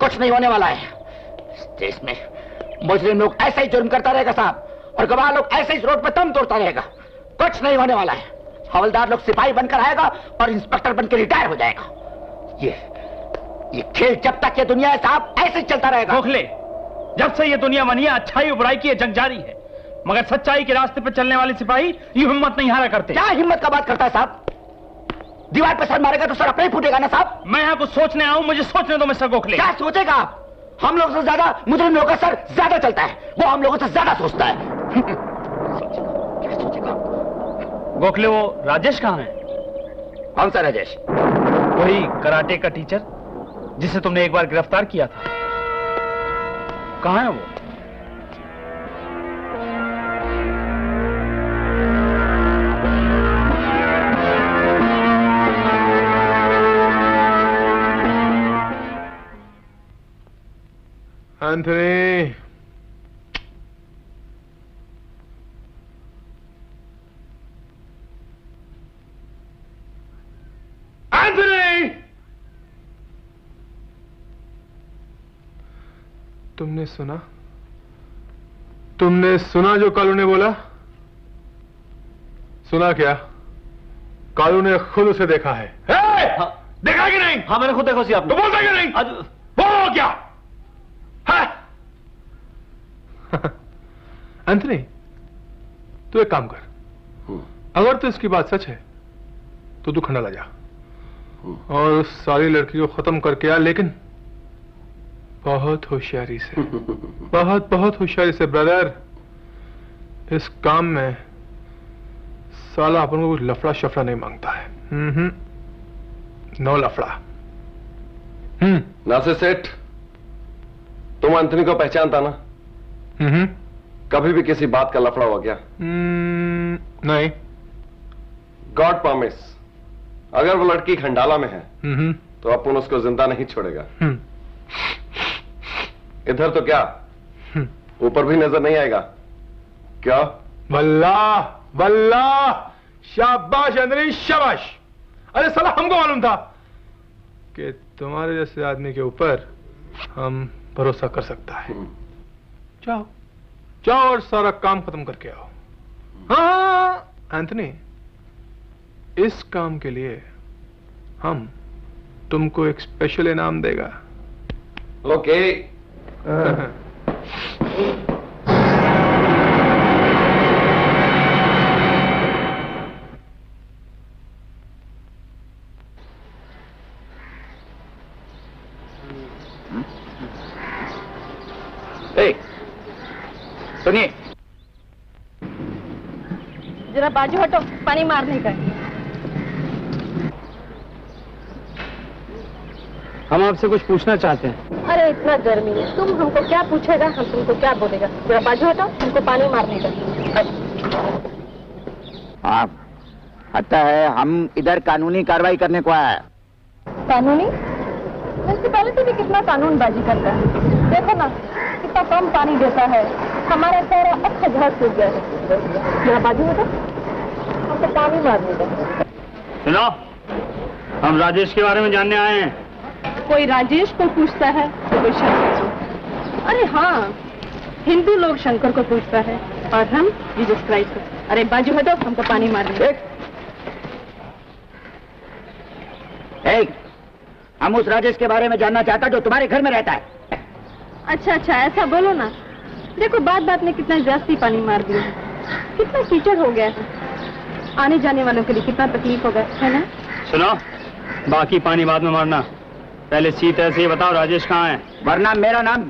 कुछ नहीं होने वाला है। इस देश में मुजरिम लोग ऐसे ही जुर्म करता रहेगा साहब, और गवाह लोग ऐसे ही रोड पे दम तोड़ता रहेगा। कुछ नहीं होने वाला है। हवलदार लोग सिपाही बनकर आएगा और इंस्पेक्टर बनकर रिटायर हो जाएगा। ये खेल जब तक ये दुनिया है साहब ऐसे ही चलता रहेगा।
गोखले, जब से ये दुनिया बनी है अच्छाई और बुराई की जंग जारी है, मगर सच्चाई के रास्ते पर चलने वाले सिपाही ये हिम्मत नहीं हारा करते।
क्या हिम्मत का बात करता है साहब? दीवार पे सर मारेगा तो सर अपने ही फूटेगा ना साहब।
मैं यहाँ कुछ सोचने आऊं, मुझे सोचने दो मिस्टर गोखले।
क्या सोचेगा आप? हम लोगों से ज्यादा मुजरिम लोगों का सर ज्यादा चलता है, वो हम लोगों से ज्यादा सोचता है। क्या सोचेगा?
गोखले, वो राजेश कहाँ है?
कौन सा राजेश?
वही कराटे का टीचर जिसे तुमने एक बार गिरफ्तार किया था। कहाँ है वो?
एंथनी, एंथनी, तुमने सुना? तुमने सुना जो कालू ने बोला? सुना क्या? कालू ने खुद उसे देखा है। देखा कि नहीं?
हाँ, मैंने खुद देखा उसे। आपने
तो बोलता कि नहीं? बोलो क्या? एंथनी, तू एक काम कर, अगर तो इसकी बात सच है तो तू खंडाला जा और उस सारी लड़की को खत्म करके आ, लेकिन बहुत होशियारी से। बहुत होशियारी से ब्रदर। इस काम में साला अपन को कुछ लफड़ा शफड़ा नहीं मांगता है। नो लफड़ा।
नासिर सेठ, तुम एंथनी को पहचानता ना? कभी भी किसी बात का लफड़ा हुआ क्या?
नहीं।
गॉड प्रॉमिस, अगर वो लड़की खंडाला में है तो अपन उसको जिंदा नहीं छोड़ेगा। इधर तो क्या, ऊपर भी नजर नहीं आएगा क्या?
वल्लाह वल्लाह, शाबाश एंथनी शाबाश। अरे साला, हमको मालूम था कि तुम्हारे जैसे आदमी के ऊपर हम भरोसा कर सकता है। जाओ जाओ और सारा काम खत्म करके आओ। हाँ एंथनी, इस काम के लिए हम तुमको एक स्पेशल इनाम देगा।
ओके।
सुनिए,
जरा बाजू हटो, पानी मारने का।
हम आपसे कुछ पूछना चाहते हैं।
अरे इतना गर्मी है, तुम हमको क्या पूछेगा, हम तुमको क्या बोलेगा। जरा बाजू हटो, हमको पानी मारने का।
हाँ, आता है, हम इधर कानूनी कार्रवाई करने को आए।
कानूनी? इससे पहले से भी कितना कानूनबाजी करता है। देखो ना कितना कम पानी देता है, हमारा सारा अच्छा झाड़ सूख गया है। जरा बाजू हटो, हमको पानी मारने का।
सुनो, हम राजेश के बारे में जानने आए हैं।
कोई राजेश को पूछता है तो कोई शंकर को। अरे हाँ, हिंदू लोग शंकर को पूछता है और हम जीसस क्राइस्ट को। अरे बाजू हटो, हमको पानी मारने।
हम उस राजेश के बारे में जानना चाहता जो तुम्हारे घर में रहता है।
अच्छा अच्छा, ऐसा बोलो ना। देखो बात बात में कितना जास्ती पानी मार दिया, कितना कीचड़ हो गया है, आने जाने वालों के लिए कितना तकलीफ होगा, है ना?
सुनो, बाकी पानी बाद में मारना, पहले सीधे से बताओ राजेश कहाँ है?
वरना मेरा नाम।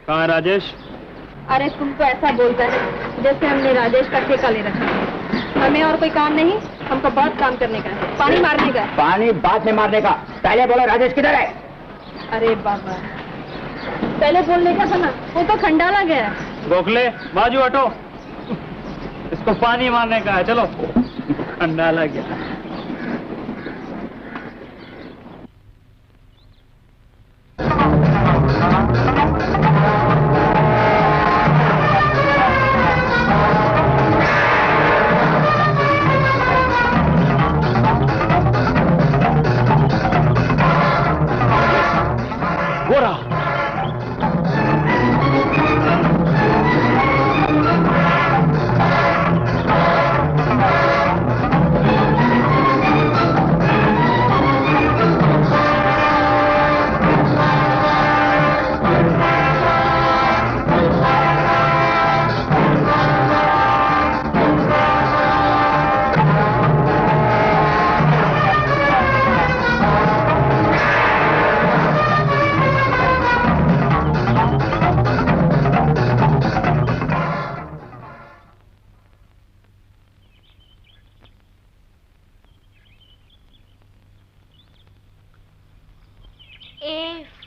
कहाँ है राजेश?
अरे तुम तो ऐसा बोलता है जैसे हमने राजेश का ठेका ले रखा है। हमें और कोई काम नहीं, हमको बहुत काम करने का है। पानी मारने का।
पानी बाद में मारने का, पहले बोलो राजेश किधर है?
अरे बाबा, पहले बोलने का था ना, वो तो खंडाला गया।
गोखले, बाजू हटो, इसको पानी मारने का है। चलो, खंडाला गया।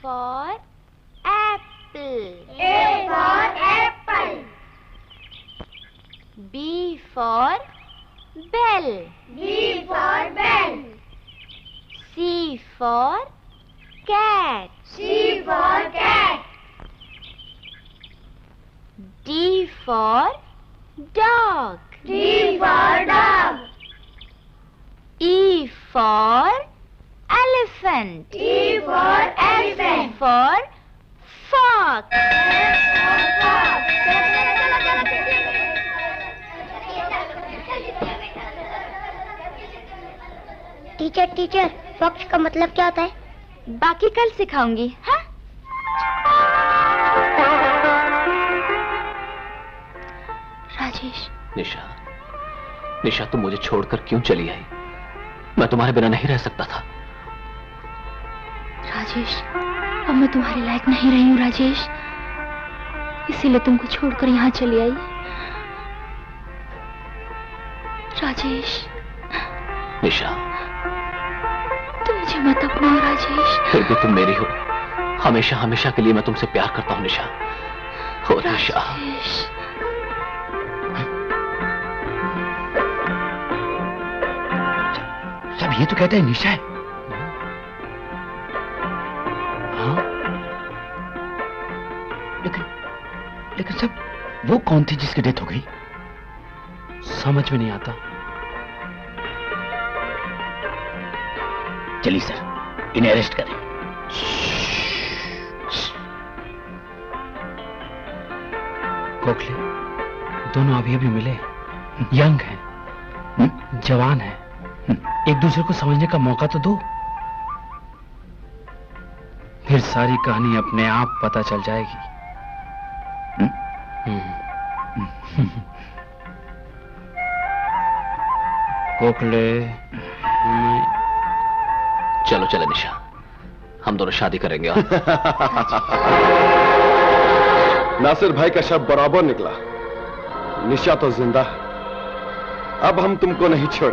for apple.
A for apple.
B for bell.
B for bell.
C for cat.
C for cat.
D for dog.
D for dog.
E for elephant.
E for elephant.
F for fox.
Teacher fox का मतलब क्या होता है?
बाकी कल सिखाऊंगी। हाँ? राजेश।
निशा तुम मुझे छोड़कर क्यों चली आई? मैं तुम्हारे बिना नहीं रह सकता था।
राजेश, अब मैं तुम्हारे लायक नहीं रही हूँ राजेश, इसीलिए तुमको छोड़कर यहाँ चली आई। राजेश।
निशा,
तुम मुझे मत अपनाओ राजेश।
फिर भी तुम मेरी हो, हमेशा हमेशा के लिए मैं तुमसे प्यार करता हूँ निशा। हो निशा।
सब ये तो कहते हैं निशा है। हाँ? लेकिन सब वो कौन थी जिसकी डेथ हो गई?
समझ में नहीं आता।
चलिए सर, इन्हें अरेस्ट करें।
गोखले, दोनों अभी अभी मिले, यंग हैं, जवान हैं, एक दूसरे को समझने का मौका तो दो, फिर सारी कहानी अपने आप पता चल जाएगी। गोखले,
चलो चले निशा, हम दोनों शादी करेंगे।
नासिर भाई का शव बराबर निकला, निशा तो जिंदा है। अब हम तुमको नहीं छोड़।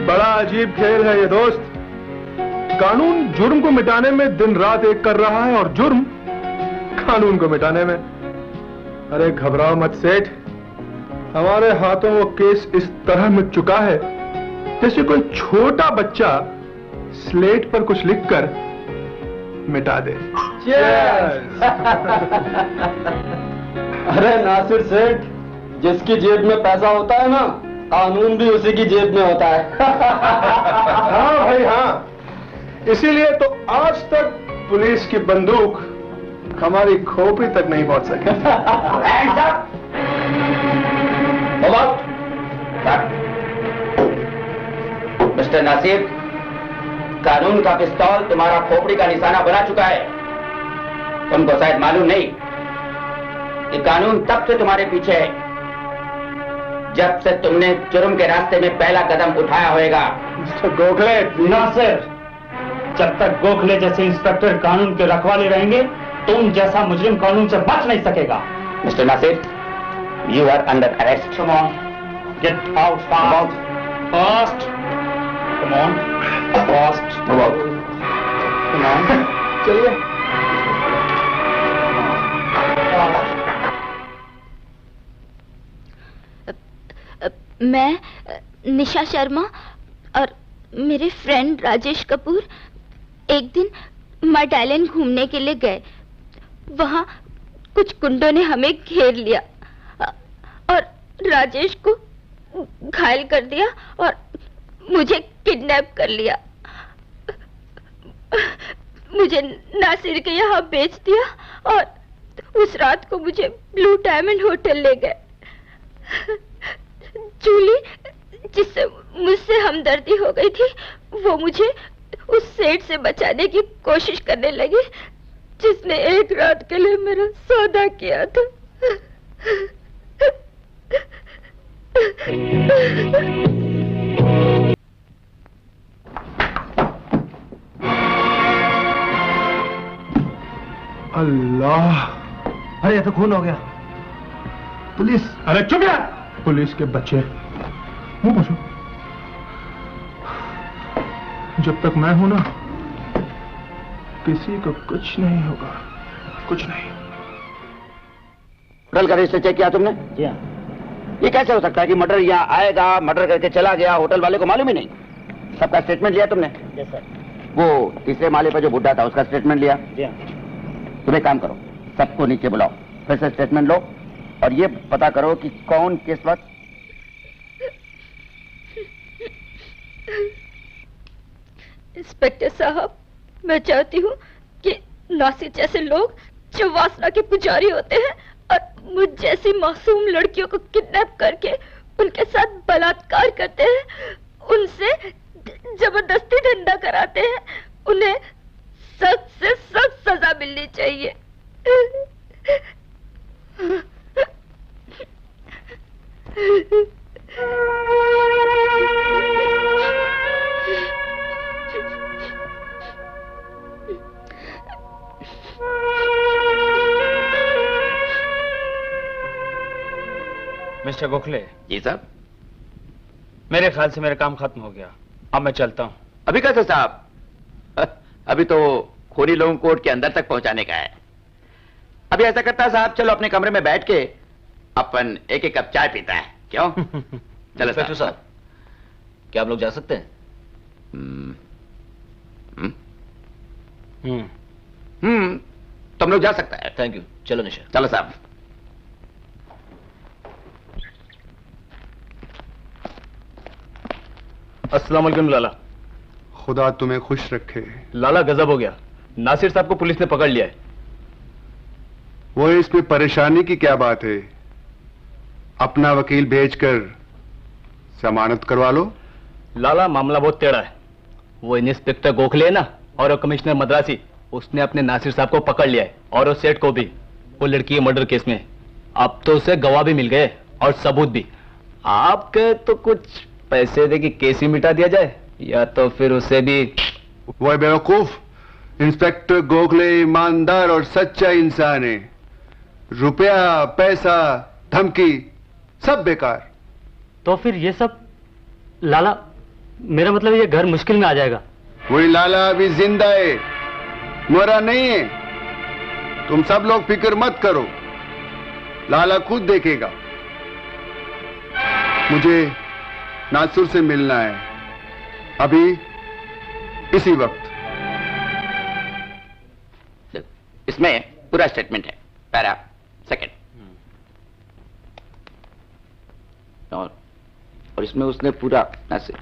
बड़ा अजीब खेल है ये दोस्त। कानून जुर्म को मिटाने में दिन रात एक कर रहा है और जुर्म कानून को मिटाने में। अरे घबराओ मत सेठ, हमारे हाथों वो केस इस तरह मिट चुका है जैसे कोई छोटा बच्चा स्लेट पर कुछ लिखकर मिटा दे।
अरे नासिर सेठ, जिसकी जेब में पैसा होता है ना, कानून भी उसी की जेब में होता है।
हाँ भाई हाँ, इसीलिए तो आज तक पुलिस की बंदूक हमारी खोपड़ी तक नहीं पहुंच सकी।
मिस्टर नासिर, कानून का पिस्तौल तुम्हारा खोपड़ी का निशाना बना चुका है। तुमको शायद मालूम नहीं कि कानून तब से तुम्हारे पीछे है जब से तुमने जुर्म के रास्ते में पहला कदम उठाया होगा।
मिस्टर गोखले, नासिर, जब तक गोखले जैसे इंस्पेक्टर कानून के रखवाले रहेंगे, तुम जैसा मुजरिम कानून से बच नहीं सकेगा।
Mister Nasir, you are under arrest.
Come on, get out fast. Fast. Come on, fast.
Move out.
Come on.
चलिए।
मैं निशा शर्मा और मेरे फ्रेंड राजेश कपूर एक दिन मड आइलैंड घूमने के लिए गए। वहां कुछ गुंडों ने हमें घेर लिया और राजेश को घायल कर दिया और मुझे किडनैप कर लिया। मुझे नासिर के यहाँ बेच दिया और उस रात को मुझे ब्लू डायमंड होटल ले गए। जूली, जिससे मुझसे हमदर्दी हो गई थी, वो मुझे उस सेठ से बचाने की कोशिश करने लगी जिसने एक रात के लिए मेरा सौदा किया था।
अल्लाह,
अरे ये तो खून हो गया। पुलिस!
अरे चुप यार! पुलिस के बच्चे, मुंह पोछो। जब तक मैं हूं ना, किसी को कुछ नहीं होगा, कुछ नहीं।
होटल का रजिस्टर चेक किया तुमने?
जी हाँ।
ये कैसे हो सकता है कि मर्डर यहाँ आएगा, मर्डर करके चला गया, होटल वाले को मालूम ही नहीं? सबका स्टेटमेंट लिया तुमने?
Yes sir.
वो तीसरे माले पर जो बुड्ढा था उसका स्टेटमेंट लिया?
जी हाँ।
तुम एक काम करो, सबको नीचे बुलाओ, फिर से स्टेटमेंट लो और ये पता करो कि कौन किस वक्त।
इंस्पेक्टर साहब, मैं चाहती हूँ कि नासिर जैसे लोग जो वासना के पुजारी होते हैं और मुझ जैसी मासूम लड़कियों को किडनैप करके उनके साथ बलात्कार करते हैं, उनसे जबरदस्ती धंधा कराते हैं, उन्हें सख्त से सख्त सजा मिलनी चाहिए।
मिस्टर गोखले।
जी साहब।
मेरे ख्याल से मेरा काम खत्म हो गया, अब मैं चलता हूं।
अभी कैसे साहब? अभी तो खोरी लोगों को कोर्ट के अंदर तक पहुंचाने का है। अभी ऐसा करता है साहब, चलो अपने कमरे में बैठ के अपन एक एक कप चाय पीता है, क्यों? चलो
साहब, क्या आप लोग जा सकते हैं?
तुम लोग जा सकता है।
थैंक यू, चलो निशा।
चलो साहब।
अस्सलाम वालेकुम लाला।
खुदा तुम्हें खुश रखे।
लाला, गजब हो गया, नासिर साहब को पुलिस ने पकड़ लिया है।
वो इसमें परेशानी की क्या बात है? अपना वकील भेजकर जमानत करवा लो।
लाला, मामला बहुत टेढ़ा है। वो इंस्पेक्टर गोखले है ना, और वो कमिश्नर मद्रासी, उसने अपने नासिर साहब को पकड़ लिया है, और उस सेठ को भी, वो लड़की के मर्डर केस में। अब तो उसे गवाह भी मिल गए और सबूत भी। आपके तो कुछ पैसे दे के केस ही मिटा दिया जाए, या तो फिर उसे भी।
वो बेवकूफ, इंस्पेक्टर गोखले ईमानदार और सच्चा इंसान है। रुपया, पैसा, धमकी सब बेकार।
तो फिर ये सब? लाला, मेरा मतलब ये घर मुश्किल में आ जाएगा।
वही लाला अभी जिंदा है, मरा नहीं है। तुम सब लोग फिक्र मत करो, लाला खुद देखेगा। मुझे नासिर से मिलना है अभी, इसी वक्त।
इसमें पूरा स्टेटमेंट है, पैरा सेकंड। और इसमें उसने पूरा नासिर।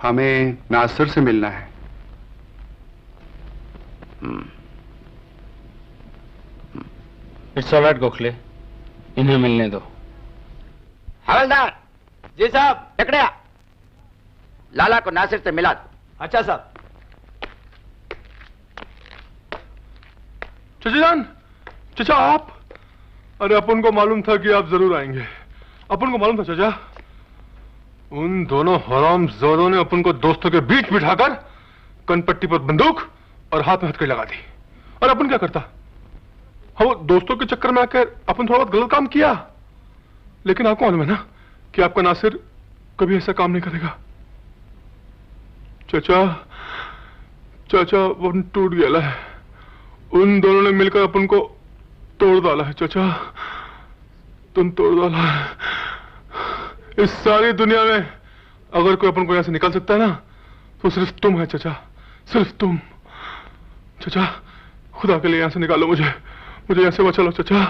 हमें नासिर से मिलना है।
इट्स ऑलराइट गोखले, इन्हें मिलने दो।
हवलदार जी साहब, पकड़िया लाला को नासिर से मिला दो।
अच्छा साहब।
चाचा जान, चाचा आप? अरे अपन को मालूम था कि आप जरूर आएंगे। अपन को मालूम था चाचा। उन दोनों हरामजादों ने अपन को दोस्तों के बीच बिठाकर कनपट्टी पर बंदूक और हाथ में हथकड़ी लगा दी। और अपन क्या करता? हाँ, वो दोस्तों के चक्कर में आकर अपन थोड़ा बहुत गलत काम किया, लेकिन आपको मालूम है ना कि आपका नासिर कभी ऐसा काम नहीं करेगा। चाचा, चाचा वन टूट गया है। उन दोनों ने मिलकर अपन को तोड़ डाला है चाचा। तुम तोड़ डाला है। इस सारी दुनिया में अगर कोई अपन को यहां से निकल सकता है ना तो सिर्फ तुम है चचा, सिर्फ तुम। चचा खुदा के लिए यहां से निकालो मुझे, मुझे यहां से बचा लो चचा,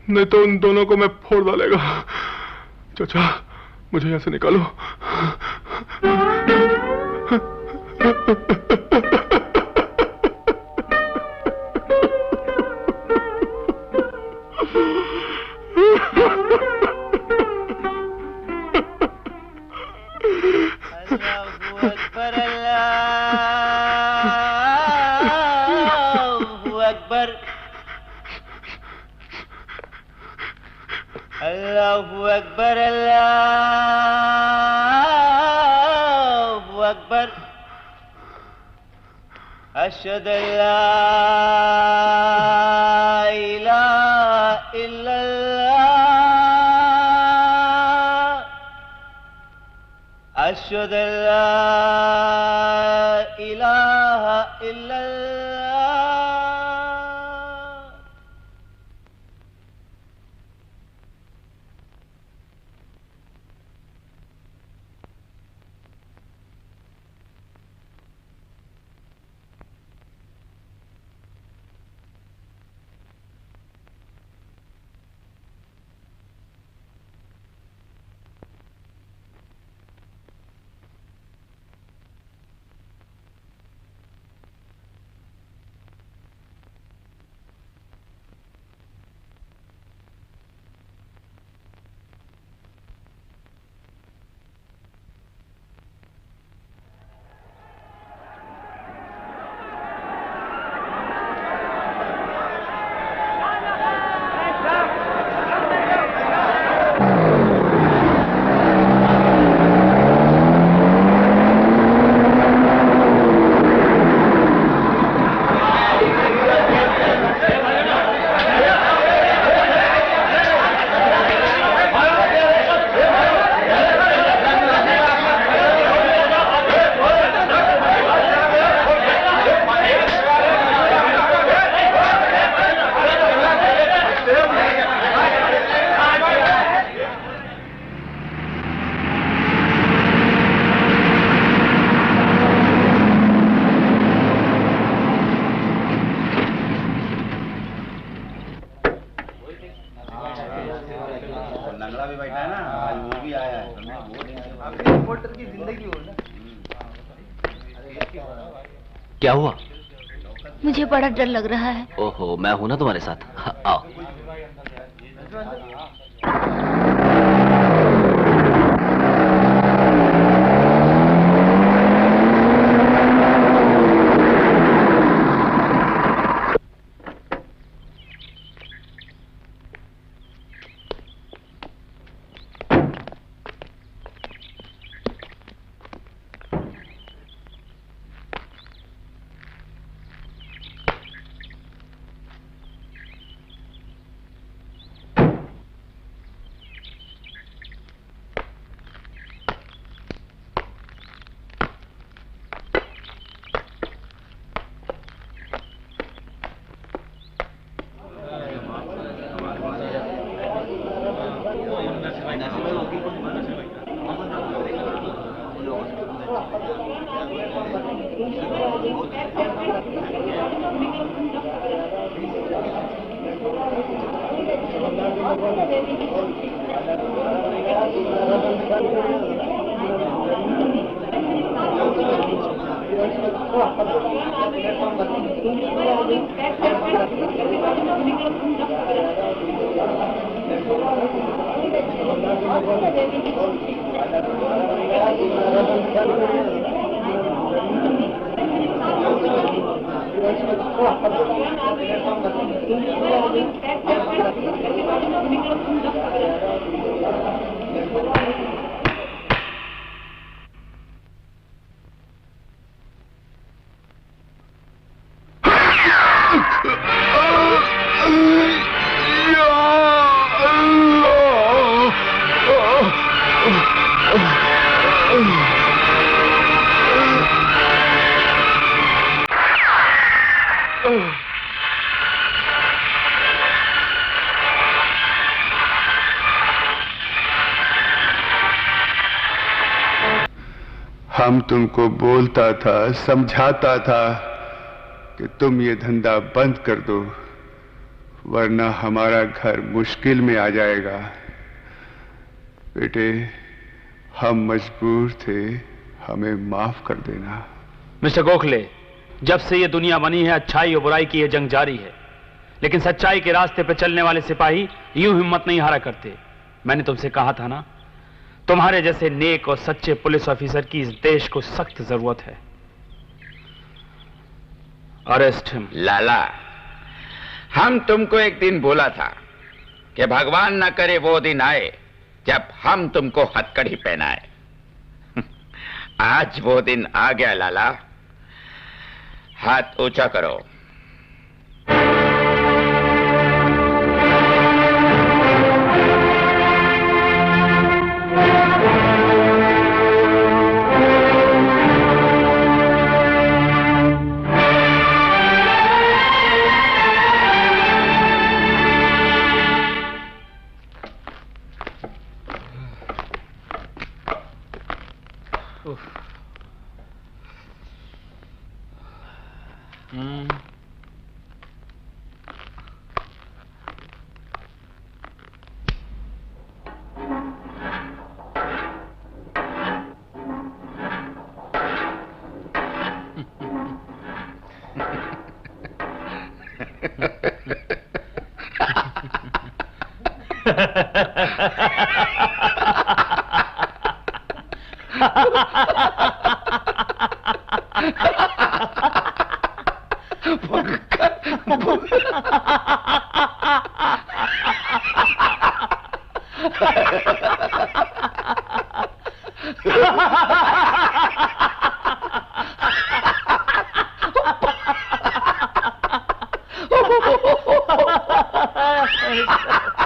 नहीं तो उन दोनों को मैं फोड़ डालेगा। चचा मुझे यहां से निकालो।
अल्लाहु अकबर, अल्लाहु अकबर, अशहदु अल्ला इलाहा इल्लल्लाह, अशहदु अल्ला इलाहा इल्लल्लाह।
क्या हुआ?
मुझे बड़ा डर लग रहा है।
ओहो, मैं हूं ना तुम्हारे साथ। आओ।
हम तुमको बोलता था, समझाता था कि तुम ये धंधा बंद कर दो, वरना हमारा घर मुश्किल में आ जाएगा। बेटे, हम मजबूर थे, हमें माफ कर देना।
मिस्टर गोखले, जब से ये दुनिया बनी है अच्छाई और बुराई की ये जंग जारी है, लेकिन सच्चाई के रास्ते पर चलने वाले सिपाही यूं हिम्मत नहीं हारा करते। मैंने तुमसे कहा था ना, तुम्हारे जैसे नेक और सच्चे पुलिस ऑफिसर की इस देश को सख्त जरूरत है। Arrest him.
लाला, हम तुमको एक दिन बोला था कि भगवान न करे वो दिन आए जब हम तुमको हथकड़ी पहनाए। आज वो दिन आ गया लाला, हाथ ऊंचा करो।
Ha